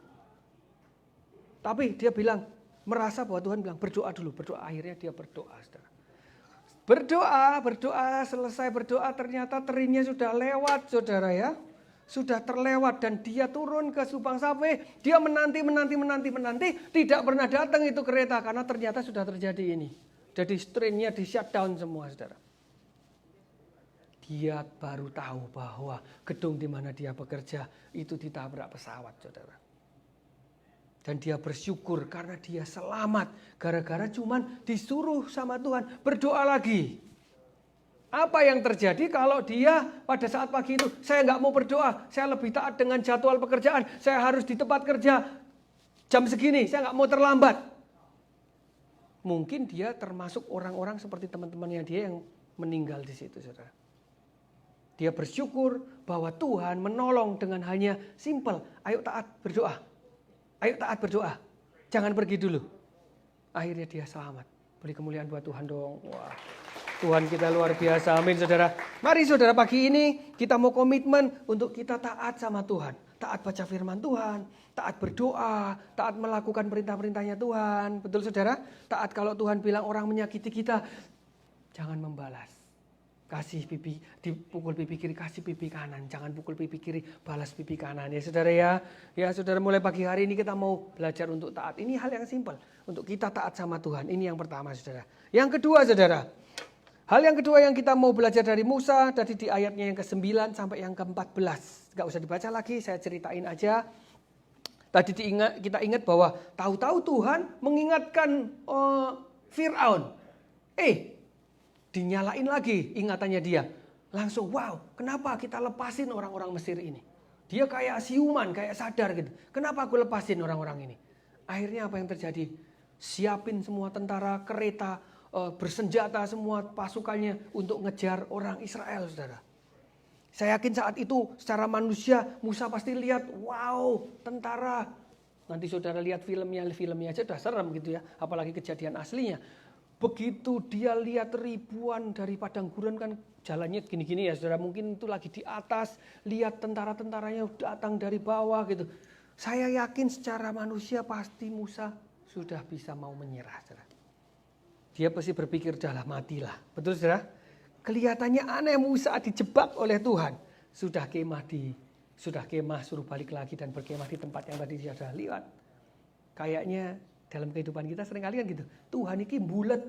Tapi dia bilang, merasa bahwa Tuhan bilang berdoa dulu, berdoa. Akhirnya dia berdoa, saudara. Berdoa, selesai berdoa ternyata trainnya sudah lewat, saudara ya. Sudah terlewat dan dia turun ke Subang Subway. Dia menanti, tidak pernah datang itu kereta karena ternyata sudah terjadi ini. Jadi trainnya di shutdown semua, saudara. Dia baru tahu bahwa gedung di mana dia bekerja itu ditabrak pesawat, saudara. Dan dia bersyukur karena dia selamat. Gara-gara cuman disuruh sama Tuhan berdoa lagi. Apa yang terjadi kalau dia pada saat pagi itu, saya nggak mau berdoa. Saya lebih taat dengan jadwal pekerjaan. Saya harus di tempat kerja jam segini. Saya nggak mau terlambat. Mungkin dia termasuk orang-orang seperti teman-temannya dia yang meninggal di situ, saudara. Dia bersyukur bahwa Tuhan menolong dengan hanya simple. Ayo taat berdoa. Ayo taat berdoa, jangan pergi dulu. Akhirnya dia selamat. Beri kemuliaan buat Tuhan dong. Wah, Tuhan kita luar biasa, amin saudara. Mari saudara, pagi ini kita mau komitmen untuk kita taat sama Tuhan. Taat baca firman Tuhan, taat berdoa, taat melakukan perintah-perintahnya Tuhan. Betul saudara? Taat kalau Tuhan bilang orang menyakiti kita, jangan membalas. Kasih pipi, dipukul pipi kiri, kasih pipi kanan. Jangan pukul pipi kiri, balas pipi kanan. Ya saudara ya. Ya saudara, mulai pagi hari ini kita mau belajar untuk taat. Ini hal yang simpel. Untuk kita taat sama Tuhan. Ini yang pertama saudara. Yang kedua saudara. Hal yang kedua yang kita mau belajar dari Musa. Tadi di ayatnya yang ke-9 sampai yang ke-14. Gak usah dibaca lagi, saya ceritain aja. Tadi kita ingat bahwa tahu-tahu Tuhan mengingatkan Fir'aun. Dinyalain lagi ingatannya dia. Langsung wow, kenapa kita lepasin orang-orang Mesir ini? Dia kayak siuman, kayak sadar gitu. Kenapa aku lepasin orang-orang ini? Akhirnya apa yang terjadi? Siapin semua tentara, kereta, bersenjata semua pasukannya untuk ngejar orang Israel, saudara. Saya yakin saat itu secara manusia Musa pasti lihat, wow, tentara. Nanti saudara lihat filmnya aja udah serem gitu ya. Apalagi kejadian aslinya. Begitu dia lihat ribuan dari padang gurun kan jalannya gini-gini ya saudara. Mungkin itu lagi di atas, lihat tentara-tentaranya datang dari bawah gitu. Saya yakin secara manusia pasti Musa sudah bisa mau menyerah, saudara. Dia pasti berpikir, udahlah matilah. Betul saudara? Kelihatannya aneh Musa dijebak oleh Tuhan. Sudah kemah suruh balik lagi dan berkemah di tempat yang tadi dia sudah lihat. Kayaknya dalam kehidupan kita seringkali kan gitu. Tuhan ini bulat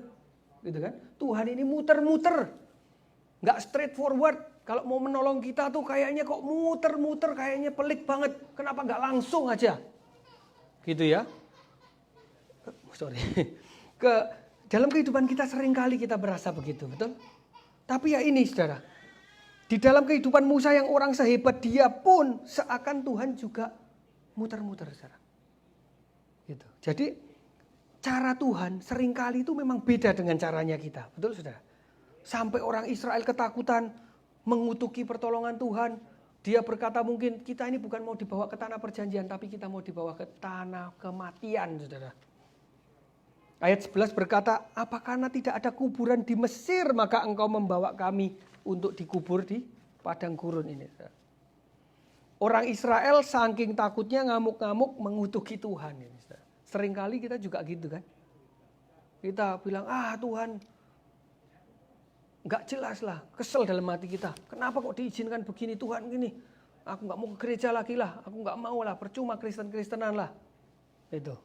gitu kan. Tuhan ini muter-muter. Enggak straightforward. Kalau mau menolong kita tuh kayaknya kok muter-muter, kayaknya pelik banget. Kenapa enggak langsung aja? Gitu ya. Dalam kehidupan kita seringkali kita berasa begitu, betul? Tapi ya ini saudara. Di dalam kehidupan Musa yang orang sehebat dia pun seakan Tuhan juga muter-muter, saudara. Gitu. Jadi cara Tuhan seringkali itu memang beda dengan caranya kita. Betul saudara? Sampai orang Israel ketakutan mengutuki pertolongan Tuhan. Dia berkata mungkin kita ini bukan mau dibawa ke tanah perjanjian. Tapi kita mau dibawa ke tanah kematian saudara. Ayat 11 berkata, apa karena tidak ada kuburan di Mesir maka engkau membawa kami untuk dikubur di padang gurun ini. Saudara. Orang Israel saking takutnya ngamuk-ngamuk mengutuki Tuhan. Ini, saudara. Seringkali kita juga gitu kan. Kita bilang, Tuhan gak jelas lah. Kesel dalam hati kita. Kenapa kok diizinkan begini Tuhan gini. Aku gak mau ke gereja lagi lah. Aku gak mau lah. Percuma Kristen-Kristenan lah. Itu.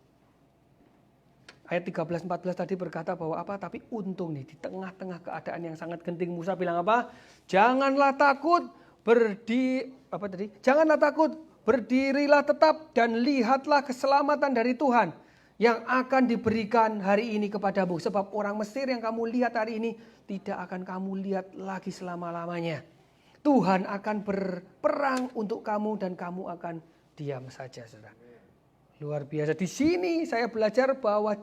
Ayat 13-14 tadi berkata bahwa apa? Tapi untung nih di tengah-tengah keadaan yang sangat genting Musa bilang apa? Janganlah takut, Janganlah takut, berdirilah tetap dan lihatlah keselamatan dari Tuhan yang akan diberikan hari ini kepadamu. Sebab orang Mesir yang kamu lihat hari ini tidak akan kamu lihat lagi selama-lamanya. Tuhan akan berperang untuk kamu dan kamu akan diam saja, saudara. Luar biasa. Di sini saya belajar bahwa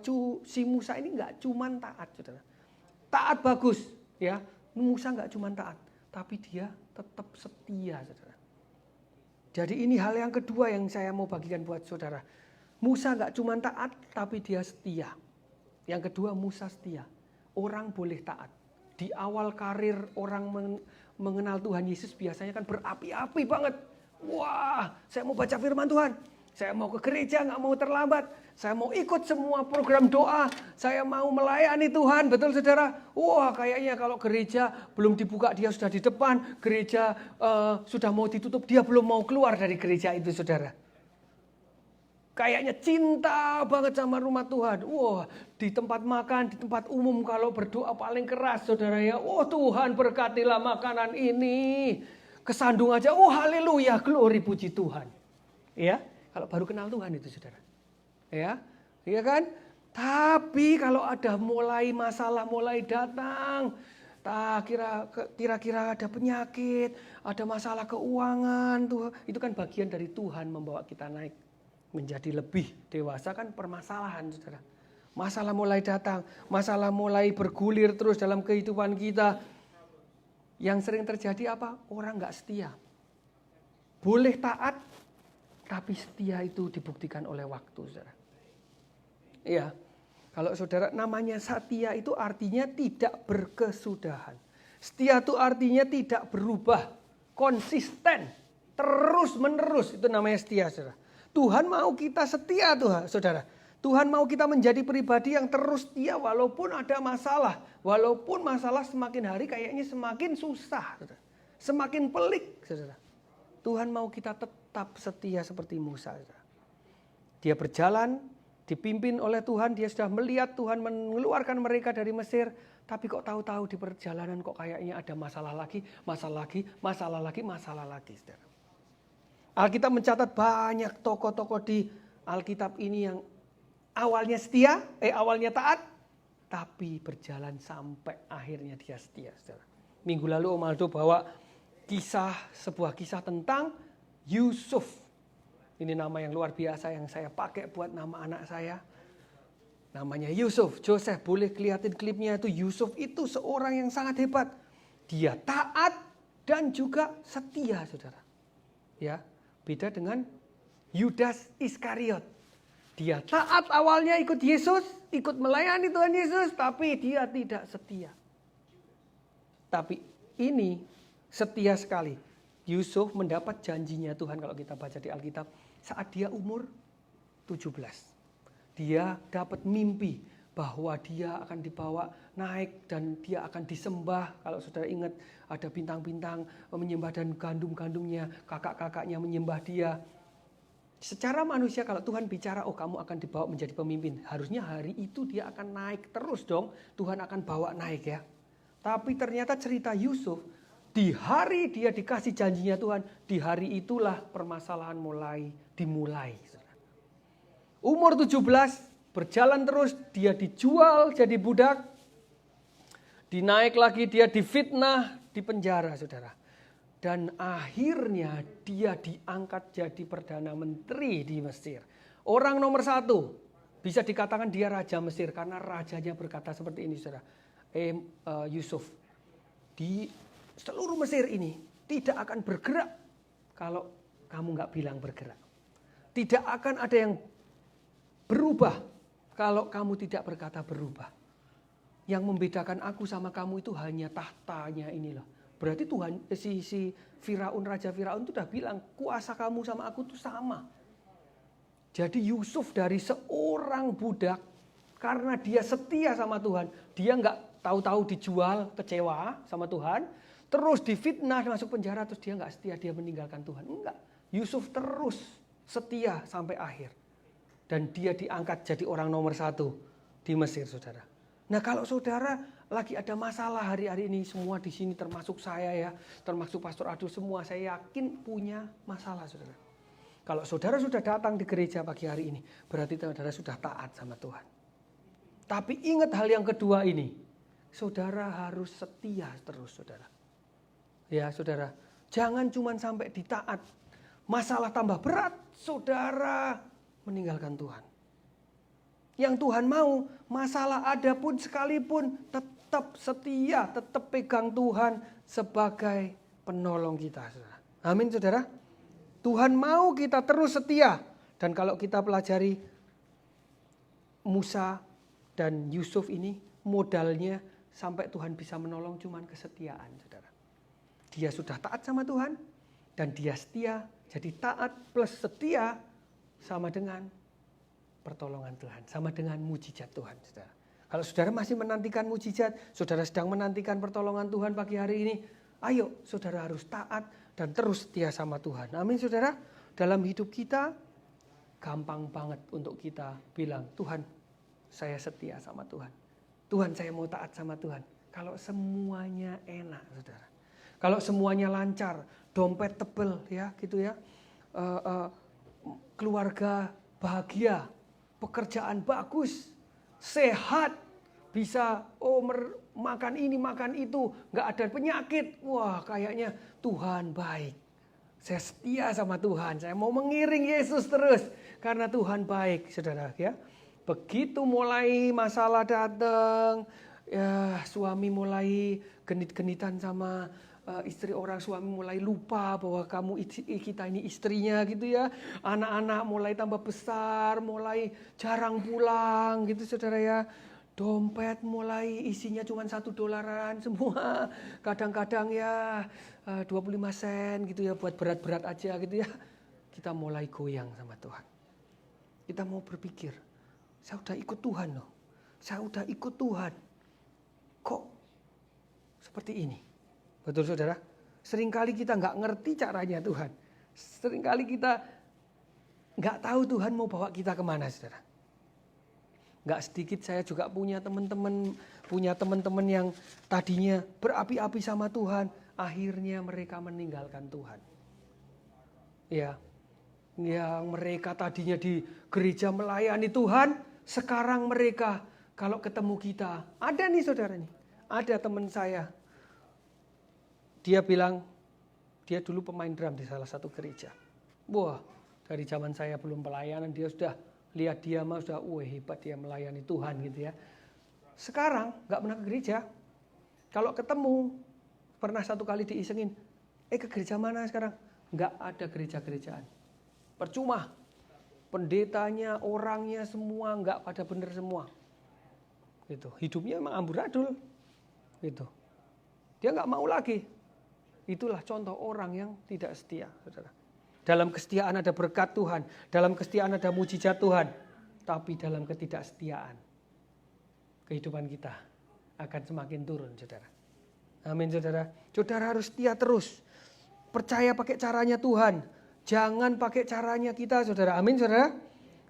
si Musa ini nggak cuman taat, saudara. Taat bagus, ya. Musa nggak cuman taat, tapi dia tetap setia, saudara. Jadi ini hal yang kedua yang saya mau bagikan buat saudara. Musa nggak cuman taat, tapi dia setia. Yang kedua, Musa setia. Orang boleh taat. Di awal karir orang mengenal Tuhan Yesus biasanya kan berapi-api banget. Wah, saya mau baca firman Tuhan. Saya mau ke gereja, nggak mau terlambat. Saya mau ikut semua program doa. Saya mau melayani Tuhan, betul saudara? Wah, kayaknya kalau gereja belum dibuka, dia sudah di depan. Gereja sudah mau ditutup, dia belum mau keluar dari gereja itu, saudara. Kayaknya cinta banget sama rumah Tuhan. Wah, di tempat makan, di tempat umum kalau berdoa paling keras, saudara ya. Oh Tuhan, berkatilah makanan ini. Kesandung aja, oh haleluya, glory puji Tuhan. Ya. Kalau baru kenal Tuhan itu, saudara. Ya, iya kan? Tapi kalau ada mulai masalah, mulai datang. Kira-kira ada penyakit, ada masalah keuangan. Itu kan bagian dari Tuhan membawa kita naik. Menjadi lebih dewasa kan permasalahan, saudara. Masalah mulai datang, masalah mulai bergulir terus dalam kehidupan kita. Yang sering terjadi apa? Orang gak setia. Boleh taat, tapi setia itu dibuktikan oleh waktu, saudara. Iya, kalau saudara namanya setia itu artinya tidak berkesudahan. Setia itu artinya tidak berubah, konsisten, terus menerus, itu namanya setia, saudara. Tuhan mau kita setia, Tuhan, saudara. Tuhan mau kita menjadi pribadi yang terus setia walaupun ada masalah. Walaupun masalah semakin hari kayaknya semakin susah, saudara. Semakin pelik, saudara. Tuhan mau kita tetap setia seperti Musa. Dia berjalan, dipimpin oleh Tuhan, dia sudah melihat Tuhan mengeluarkan mereka dari Mesir. Tapi kok tahu-tahu di perjalanan kok kayaknya ada masalah lagi. Saudara. Alkitab mencatat banyak tokoh-tokoh di Alkitab ini yang awalnya setia, awalnya taat. Tapi berjalan sampai akhirnya dia setia. Saudara. Minggu lalu Om Aldo bawa sebuah kisah tentang Yusuf. Ini nama yang luar biasa yang saya pakai buat nama anak saya. Namanya Yusuf, Joseph. Boleh kelihatin klipnya itu. Yusuf itu seorang yang sangat hebat. Dia taat dan juga setia, saudara. Ya, beda dengan Yudas Iskariot. Dia taat awalnya ikut Yesus, ikut melayani Tuhan Yesus, tapi dia tidak setia. Tapi ini setia sekali. Yusuf mendapat janjinya Tuhan kalau kita baca di Alkitab saat dia umur 17. Dia dapat mimpi bahwa dia akan dibawa naik dan dia akan disembah. Kalau saudara ingat ada bintang-bintang menyembah dan gandum-gandumnya, kakak-kakaknya menyembah dia. Secara manusia kalau Tuhan bicara, oh kamu akan dibawa menjadi pemimpin. Harusnya hari itu dia akan naik terus dong. Tuhan akan bawa naik ya. Tapi ternyata cerita Yusuf, di hari dia dikasih janjinya Tuhan, di hari itulah permasalahan dimulai. Umur 17, berjalan terus, dia dijual jadi budak. Dinaik lagi, dia difitnah, dipenjara, saudara. Dan akhirnya dia diangkat jadi Perdana Menteri di Mesir. Orang nomor 1, bisa dikatakan dia Raja Mesir, karena rajanya berkata seperti ini, saudara. Yusuf, di seluruh Mesir ini tidak akan bergerak kalau kamu nggak bilang bergerak. Tidak akan ada yang berubah kalau kamu tidak berkata berubah. Yang membedakan aku sama kamu itu hanya tahtanya ini loh. Berarti Tuhan si Firaun, Raja Firaun itu udah bilang kuasa kamu sama aku itu sama. Jadi Yusuf dari seorang budak karena dia setia sama Tuhan, dia nggak tahu-tahu dijual, kecewa sama Tuhan, terus difitnah, masuk penjara, terus dia nggak setia, dia meninggalkan Tuhan. Enggak, Yusuf terus setia sampai akhir. Dan dia diangkat jadi orang nomor 1. di Mesir, saudara. Nah, kalau saudara lagi ada masalah hari-hari ini, semua di sini termasuk saya ya, termasuk Pastor Adul, semua saya yakin punya masalah, saudara. Kalau saudara sudah datang di gereja pagi hari ini, berarti saudara sudah taat sama Tuhan. Tapi ingat hal yang kedua ini, saudara harus setia terus, saudara. Ya, saudara, jangan cuma sampai ditaat, masalah tambah berat, saudara meninggalkan Tuhan. Yang Tuhan mau, masalah ada pun sekalipun, tetap setia, tetap pegang Tuhan sebagai penolong kita, saudara. Amin, saudara. Tuhan mau kita terus setia. Dan kalau kita pelajari Musa dan Yusuf ini, modalnya sampai Tuhan bisa menolong cuman kesetiaan, saudara. Dia sudah taat sama Tuhan dan dia setia. Jadi taat plus setia sama dengan pertolongan Tuhan, sama dengan mujizat Tuhan, saudara. Kalau saudara masih menantikan mujizat, saudara sedang menantikan pertolongan Tuhan pagi hari ini, ayo saudara harus taat dan terus setia sama Tuhan. Amin, saudara. Dalam hidup kita gampang banget untuk kita bilang, Tuhan, saya setia sama Tuhan. Tuhan, saya mau taat sama Tuhan. Kalau semuanya enak, saudara. Kalau semuanya lancar, dompet tebel, ya, gitu ya. Keluarga bahagia, pekerjaan bagus, sehat, bisa makan ini, makan itu, nggak ada penyakit. Wah, kayaknya Tuhan baik. Saya setia sama Tuhan, saya mau mengiring Yesus terus karena Tuhan baik, saudara. Ya, begitu mulai masalah datang, ya suami mulai genit-genitan sama istri orang, suami mulai lupa bahwa kita ini istrinya gitu ya. Anak-anak mulai tambah besar, mulai jarang pulang gitu, saudara ya. Dompet mulai isinya cuma $1 semua. Kadang-kadang ya 25 sen gitu ya, buat berat-berat aja gitu ya. Kita mulai goyang sama Tuhan. Kita mau berpikir, saya udah ikut Tuhan loh. Saya udah ikut Tuhan. Kok seperti ini? Betul, saudara? Seringkali kita nggak ngerti caranya Tuhan. Seringkali kita nggak tahu Tuhan mau bawa kita kemana, saudara. Nggak sedikit saya juga punya teman-teman yang tadinya berapi-api sama Tuhan, akhirnya mereka meninggalkan Tuhan. Ya, yang mereka tadinya di gereja melayani Tuhan, sekarang mereka kalau ketemu kita, ada nih saudara nih, ada teman saya. Dia bilang, dia dulu pemain drum di salah satu gereja. Wah, dari zaman saya belum pelayanan, dia sudah lihat dia mah sudah, hebat dia melayani Tuhan gitu ya. Sekarang nggak pernah ke gereja. Kalau ketemu, pernah satu kali diisengin, ke gereja mana sekarang? Nggak ada gereja-gerejaan. Percuma, pendetanya, orangnya semua nggak pada benar semua. Gitu. Hidupnya emang amburadul. Gitu. Dia nggak mau lagi. Itulah contoh orang yang tidak setia, saudara. Dalam kesetiaan ada berkat Tuhan, dalam kesetiaan ada mujizat Tuhan, tapi dalam ketidaksetiaan kehidupan kita akan semakin turun, saudara. Amin, saudara. Saudara harus setia terus, percaya pakai caranya Tuhan, jangan pakai caranya kita, saudara. Amin, saudara.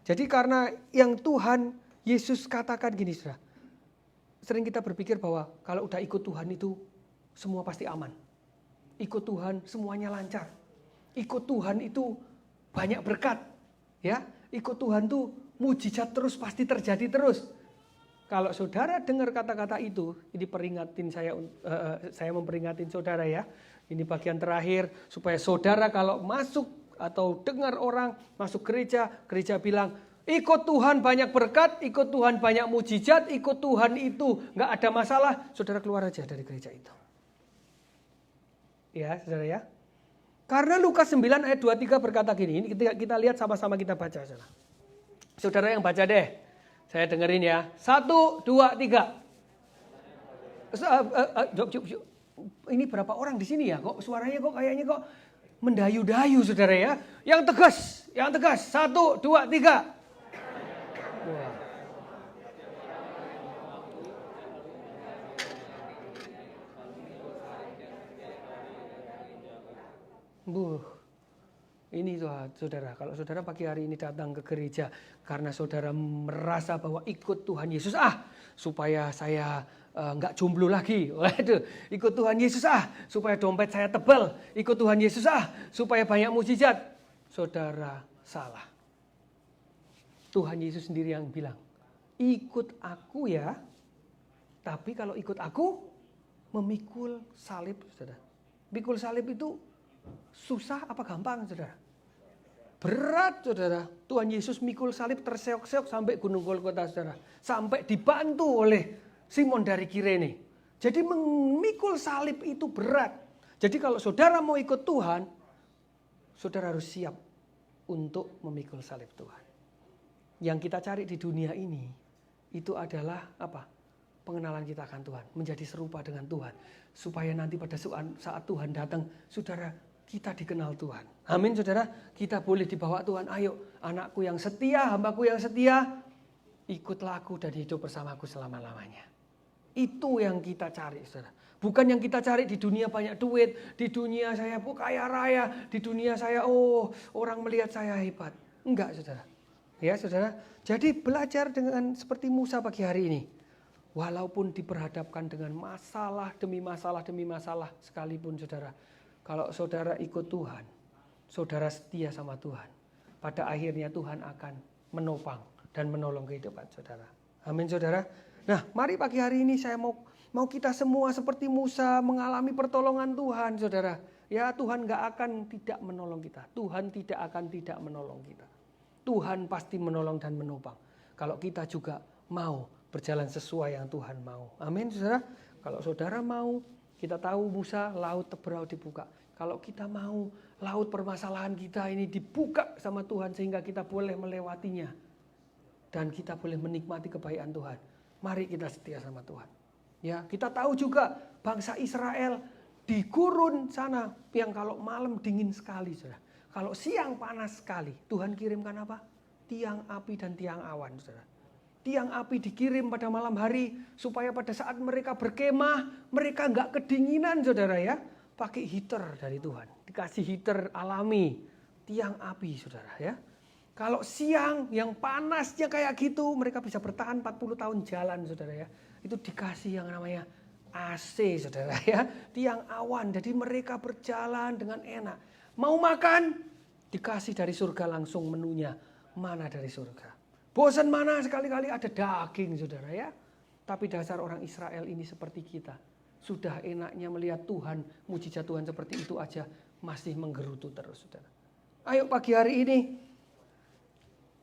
Jadi karena yang Tuhan Yesus katakan gini, saudara. Sering kita berpikir bahwa kalau udah ikut Tuhan itu semua pasti aman. Ikut Tuhan semuanya lancar. Ikut Tuhan itu banyak berkat. Ya, ikut Tuhan tuh mujizat terus pasti terjadi terus. Kalau saudara dengar kata-kata itu, ini peringatin saya memperingatin saudara ya. Ini bagian terakhir supaya saudara kalau masuk atau dengar orang masuk gereja bilang, ikut Tuhan banyak berkat, ikut Tuhan banyak mujizat, ikut Tuhan itu nggak ada masalah, saudara keluar aja dari gereja itu. Ya, saudara ya. Karena Lukas 9 ayat 23 berkata gini, ini kita lihat sama-sama kita baca, saudara. Saudara yang baca deh, saya dengerin ya. 1, 2, 3. Ini berapa orang di sini ya? Kok suaranya kayaknya mendayu-dayu, saudara ya. Yang tegas. 1, 2, 3. Wah. Ini saudara, kalau saudara pagi hari ini datang ke gereja karena saudara merasa bahwa ikut Tuhan Yesus supaya saya nggak jomblo lagi. Waduh, ikut Tuhan Yesus supaya dompet saya tebal. Ikut Tuhan Yesus supaya banyak mukjizat. Saudara salah. Tuhan Yesus sendiri yang bilang, ikut aku ya. Tapi kalau ikut aku, memikul salib, saudara. Mikul salib itu susah apa gampang, saudara? Berat, saudara. Tuhan Yesus mikul salib terseok-seok sampai Gunung Golgota, saudara. Sampai dibantu oleh Simon dari Kirene. Jadi memikul salib itu berat. Jadi kalau saudara mau ikut Tuhan, saudara harus siap untuk memikul salib Tuhan. Yang kita cari di dunia ini, itu adalah apa? Pengenalan kita akan Tuhan. Menjadi serupa dengan Tuhan. Supaya nanti pada saat Tuhan datang, saudara, kita dikenal Tuhan. Amin, saudara. Kita boleh dibawa Tuhan. Ayo, anakku yang setia, hambaku yang setia, ikutlah aku dan hidup bersamaku selama-lamanya. Itu yang kita cari, saudara. Bukan yang kita cari di dunia banyak duit, di dunia saya kaya raya, di dunia saya orang melihat saya hebat. Enggak, saudara. Ya, saudara. Jadi belajar dengan seperti Musa pagi hari ini. Walaupun diperhadapkan dengan masalah demi masalah sekalipun, saudara. Kalau saudara ikut Tuhan, saudara setia sama Tuhan, pada akhirnya Tuhan akan menopang dan menolong kehidupan saudara. Amin, saudara. Nah, mari pagi hari ini saya mau kita semua seperti Musa mengalami pertolongan Tuhan, saudara. Ya, Tuhan gak akan tidak menolong kita. Tuhan tidak akan tidak menolong kita. Tuhan pasti menolong dan menopang. Kalau kita juga mau berjalan sesuai yang Tuhan mau. Amin, saudara. Kalau saudara mau, kita tahu Musa, laut Teberau dibuka. Kalau kita mau, laut permasalahan kita ini dibuka sama Tuhan sehingga kita boleh melewatinya. Dan kita boleh menikmati kebaikan Tuhan. Mari kita setia sama Tuhan. Ya, kita tahu juga bangsa Israel di gurun sana yang kalau malam dingin sekali, saudara. Kalau siang panas sekali, Tuhan kirimkan apa? Tiang api dan tiang awan, saudara. Tiang api dikirim pada malam hari supaya pada saat mereka berkemah, mereka nggak kedinginan, saudara ya. Pakai heater dari Tuhan, dikasih heater alami, tiang api, saudara ya. Kalau siang yang panasnya kayak gitu, mereka bisa bertahan 40 tahun jalan, saudara ya. Itu dikasih yang namanya AC, saudara ya. Tiang awan, jadi mereka berjalan dengan enak. Mau makan, dikasih dari surga langsung menunya, mana dari surga. Bosan mana sekali-kali ada daging, saudara ya. Tapi dasar orang Israel ini seperti kita. Sudah enaknya melihat Tuhan, mujizat Tuhan seperti itu aja masih menggerutu terus, saudara. Ayo pagi hari ini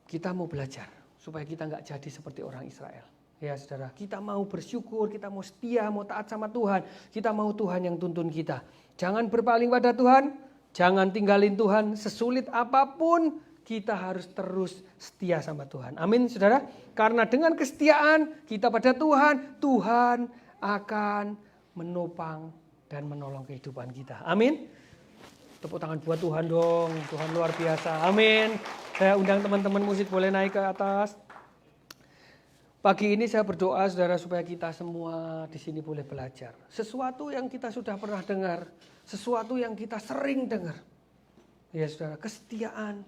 kita mau belajar supaya kita nggak jadi seperti orang Israel. Ya, saudara, kita mau bersyukur, kita mau setia, mau taat sama Tuhan. Kita mau Tuhan yang tuntun kita. Jangan berpaling pada Tuhan, jangan tinggalin Tuhan sesulit apapun. Kita harus terus setia sama Tuhan. Amin, saudara. Karena dengan kesetiaan kita pada Tuhan, Tuhan akan menopang dan menolong kehidupan kita. Amin. Tepuk tangan buat Tuhan dong. Tuhan luar biasa. Amin. Saya undang teman-teman musik boleh naik ke atas. Pagi ini saya berdoa, saudara, supaya kita semua di sini boleh belajar. Sesuatu yang kita sudah pernah dengar, sesuatu yang kita sering dengar. Ya, saudara, kesetiaan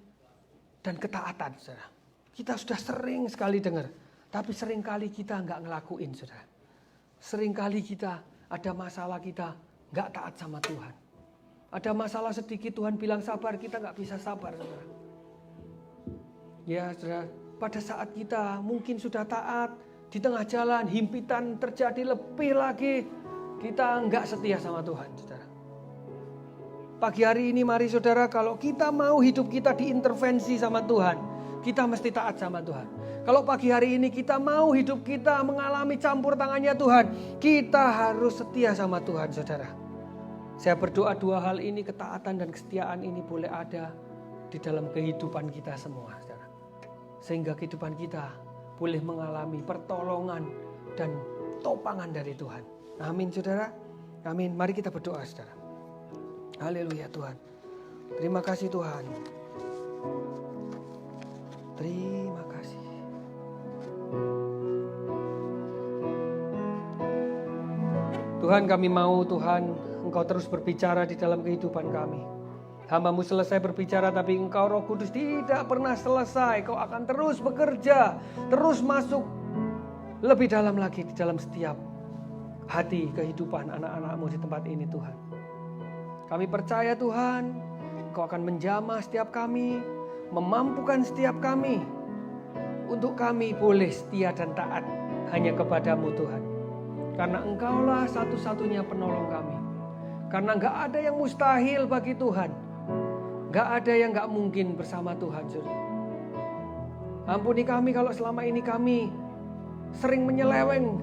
dan ketaatan, saudara. Kita sudah sering sekali dengar, tapi sering kali kita nggak ngelakuin, saudara. Sering kali kita ada masalah, kita nggak taat sama Tuhan. Ada masalah sedikit Tuhan bilang sabar, kita nggak bisa sabar, saudara. Ya, saudara, pada saat kita mungkin sudah taat, di tengah jalan himpitan terjadi lebih lagi, kita nggak setia sama Tuhan, saudara. Pagi hari ini mari saudara, kalau kita mau hidup kita diintervensi sama Tuhan, kita mesti taat sama Tuhan. Kalau pagi hari ini kita mau hidup kita mengalami campur tangannya Tuhan, kita harus setia sama Tuhan, saudara. Saya berdoa dua hal ini, ketaatan dan kesetiaan ini boleh ada di dalam kehidupan kita semua, saudara. Sehingga kehidupan kita boleh mengalami pertolongan dan topangan dari Tuhan. Amin, saudara. Amin. Mari kita berdoa, saudara. Haleluya Tuhan. Terima kasih Tuhan. Terima kasih. Tuhan, kami mau Tuhan Engkau terus berbicara di dalam kehidupan kami. Hamba-Mu selesai berbicara, tapi Engkau Roh Kudus tidak pernah selesai. Kau akan terus bekerja, terus masuk lebih dalam lagi di dalam setiap hati kehidupan anak-anak-Mu di tempat ini Tuhan. Kami percaya Tuhan, Engkau akan menjamah setiap kami, memampukan setiap kami, untuk kami boleh setia dan taat hanya kepada-Mu Tuhan. Karena Engkaulah satu-satunya penolong kami. Karena gak ada yang mustahil bagi Tuhan. Gak ada yang gak mungkin bersama Tuhan. Ampuni kami kalau selama ini kami sering menyeleweng,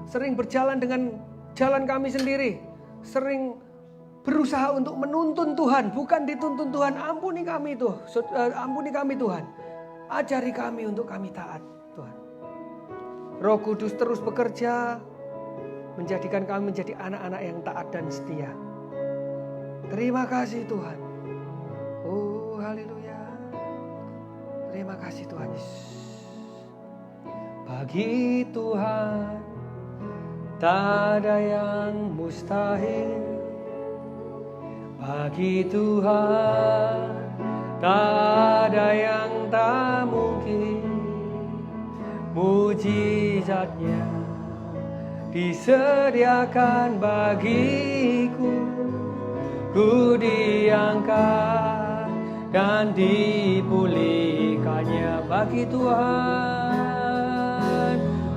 sering berjalan dengan jalan kami sendiri, sering berusaha untuk menuntun Tuhan, bukan dituntun Tuhan. Ampuni kami Tuhan. Ajari kami untuk kami taat Tuhan. Roh Kudus terus bekerja, menjadikan kami menjadi anak-anak yang taat dan setia. Terima kasih Tuhan. Oh haleluya. Terima kasih Tuhan Yesus. Bagi Tuhan tak ada yang mustahil. Bagi Tuhan tak ada yang tak mungkin. Mujizatnya disediakan bagiku. Ku diangkat dan dipulihkannya bagi Tuhan.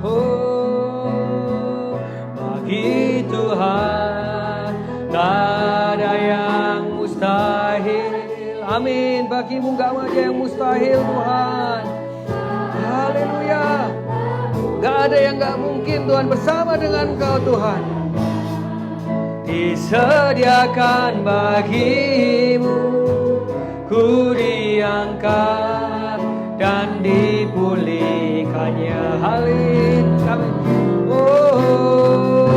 Oh, bagi Tuhan tak ada yang mustahil. Amin. Bagimu gak ada yang mustahil Tuhan. Haleluya. Gak ada yang gak mungkin Tuhan, bersama dengan Engkau Tuhan. Disediakan bagimu, ku diangkat dan dipulihkannya. Haleluya. Oh,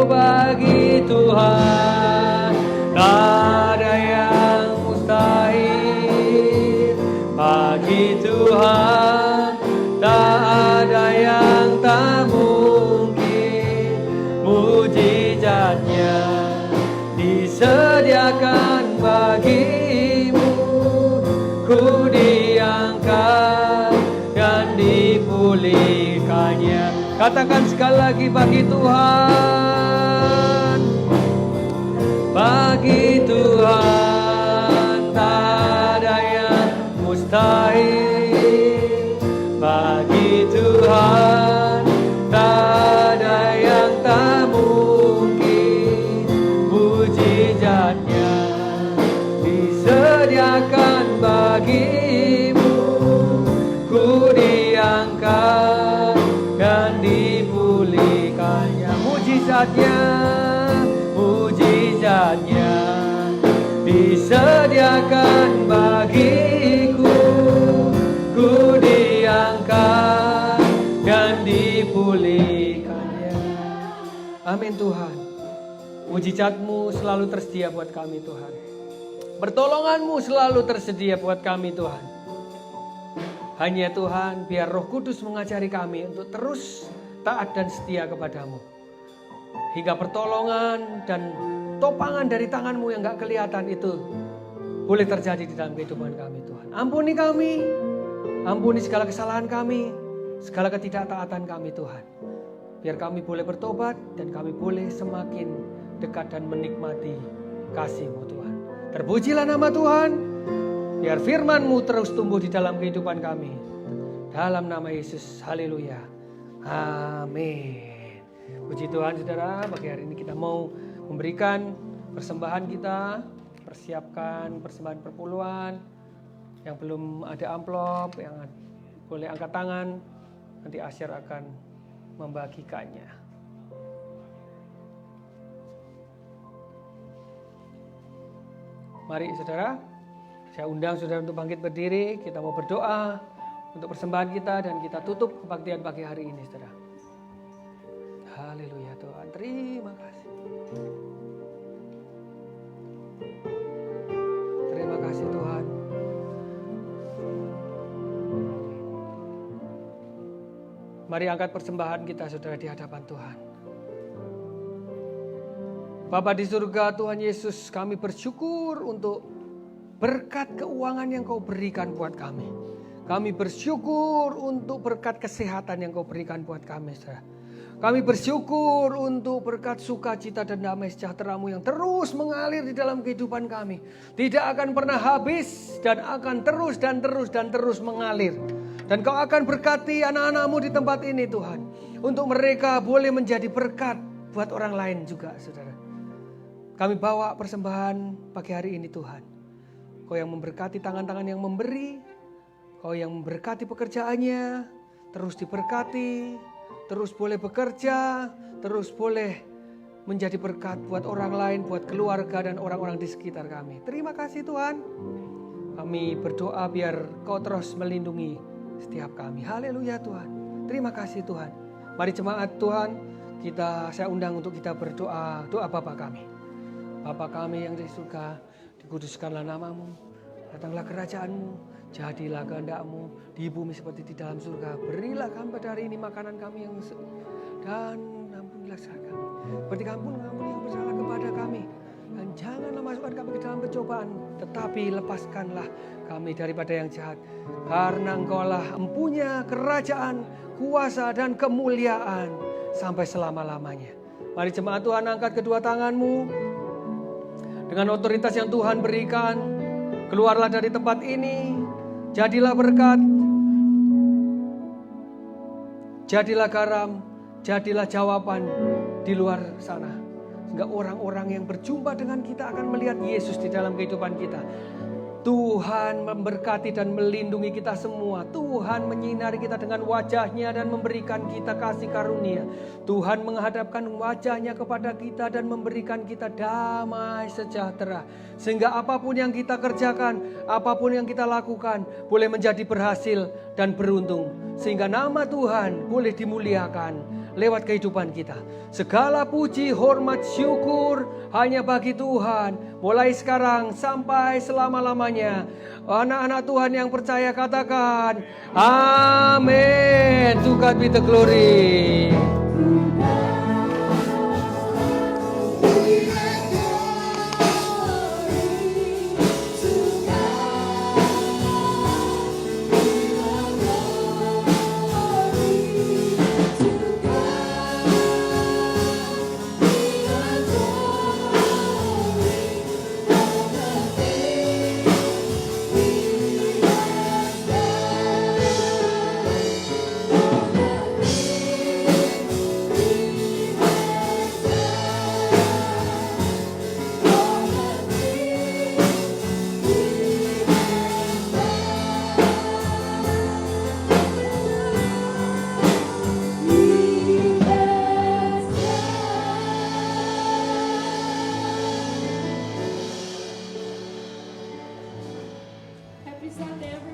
bagi Tuhan tak ada yang mustahil. Bagi Tuhan tak ada yang tak mungkin. Mujizatnya disediakan bagimu, ku diangkat dan dipulihkannya. Katakan sekali lagi, bagi Tuhan. Bagi Tuhan tak ada yang mustahil. Bagi Tuhan tak ada yang tak mungkin. Mujizatnya disediakan bagimu, ku diangkat dan dipulihkannya. Mujizatnya disediakan bagiku, ku diangkat dan dipulihkannya. Amin Tuhan. Mujizat-Mu selalu tersedia buat kami Tuhan. Pertolongan-Mu selalu tersedia buat kami Tuhan. Hanya Tuhan, biar Roh Kudus mengajari kami untuk terus taat dan setia kepada-Mu. Hingga pertolongan dan topangan dari tangan-Mu yang gak kelihatan itu boleh terjadi di dalam kehidupan kami Tuhan. Ampuni kami, ampuni segala kesalahan kami, segala ketidaktaatan kami Tuhan. Biar kami boleh bertobat dan kami boleh semakin dekat dan menikmati kasih-Mu Tuhan. Terpujilah nama Tuhan, biar firman-Mu terus tumbuh di dalam kehidupan kami. Dalam nama Yesus, haleluya, amin. Puji Tuhan saudara, pagi hari ini kita mau memberikan persembahan kita, persiapkan persembahan perpuluhan. Yang belum ada amplop, yang boleh angkat tangan, nanti Asyar akan membagikannya. Mari saudara, saya undang saudara untuk bangkit berdiri, kita mau berdoa untuk persembahan kita dan kita tutup kebaktian pagi hari ini saudara. Haleluya Tuhan, terima kasih. Terima kasih Tuhan. Mari angkat persembahan kita saudara di hadapan Tuhan. Bapa di surga, Tuhan Yesus, kami bersyukur untuk berkat keuangan yang Kau berikan buat kami. Kami bersyukur untuk berkat kesehatan yang Kau berikan buat kami, saudara. Kami bersyukur untuk berkat sukacita dan damai sejahtera-Mu yang terus mengalir di dalam kehidupan kami. Tidak akan pernah habis dan akan terus dan terus mengalir. Dan Kau akan berkati anak-anak-Mu di tempat ini, Tuhan. Untuk mereka boleh menjadi berkat buat orang lain juga, saudara. Kami bawa persembahan pagi hari ini, Tuhan. Kau yang memberkati tangan-tangan yang memberi. Kau yang memberkati pekerjaannya. Terus diberkati. Terus boleh bekerja, terus boleh menjadi berkat buat orang lain, buat keluarga dan orang-orang di sekitar kami. Terima kasih Tuhan. Kami berdoa biar Kau terus melindungi setiap kami. Haleluya Tuhan. Terima kasih Tuhan. Mari jemaat Tuhan, saya undang untuk kita berdoa. Doa Bapa kami. Bapa kami yang di surga, dikuduskanlah nama-Mu. Datanglah kerajaan-Mu. Jadilah kehendak-Mu di bumi seperti di dalam surga. Berilah kami pada hari ini makanan kami yang dan ampunilah salah kami. Seperti kami pun ampuni yang bersalah kepada kami. Dan janganlah masukkan kami ke dalam pencobaan, tetapi lepaskanlah kami daripada yang jahat. Karena Engkau-lah empunya kerajaan, kuasa dan kemuliaan sampai selama-lamanya. Mari jemaat Tuhan, angkat kedua tangan-Mu. Dengan otoritas yang Tuhan berikan, keluarlah dari tempat ini. Jadilah berkat, jadilah garam, jadilah jawaban di luar sana. Sehingga orang-orang yang berjumpa dengan kita akan melihat Yesus di dalam kehidupan kita. Tuhan memberkati dan melindungi kita semua. Tuhan menyinari kita dengan wajah-Nya dan memberikan kita kasih karunia. Tuhan menghadapkan wajah-Nya kepada kita dan memberikan kita damai sejahtera. Sehingga apapun yang kita kerjakan, apapun yang kita lakukan, boleh menjadi berhasil dan beruntung. Sehingga nama Tuhan boleh dimuliakan lewat kehidupan kita. Segala puji, hormat, syukur hanya bagi Tuhan. Mulai sekarang sampai selama-lamanya. Anak-anak Tuhan yang percaya katakan, amin. To God be the glory. Happy Sunday, everyone.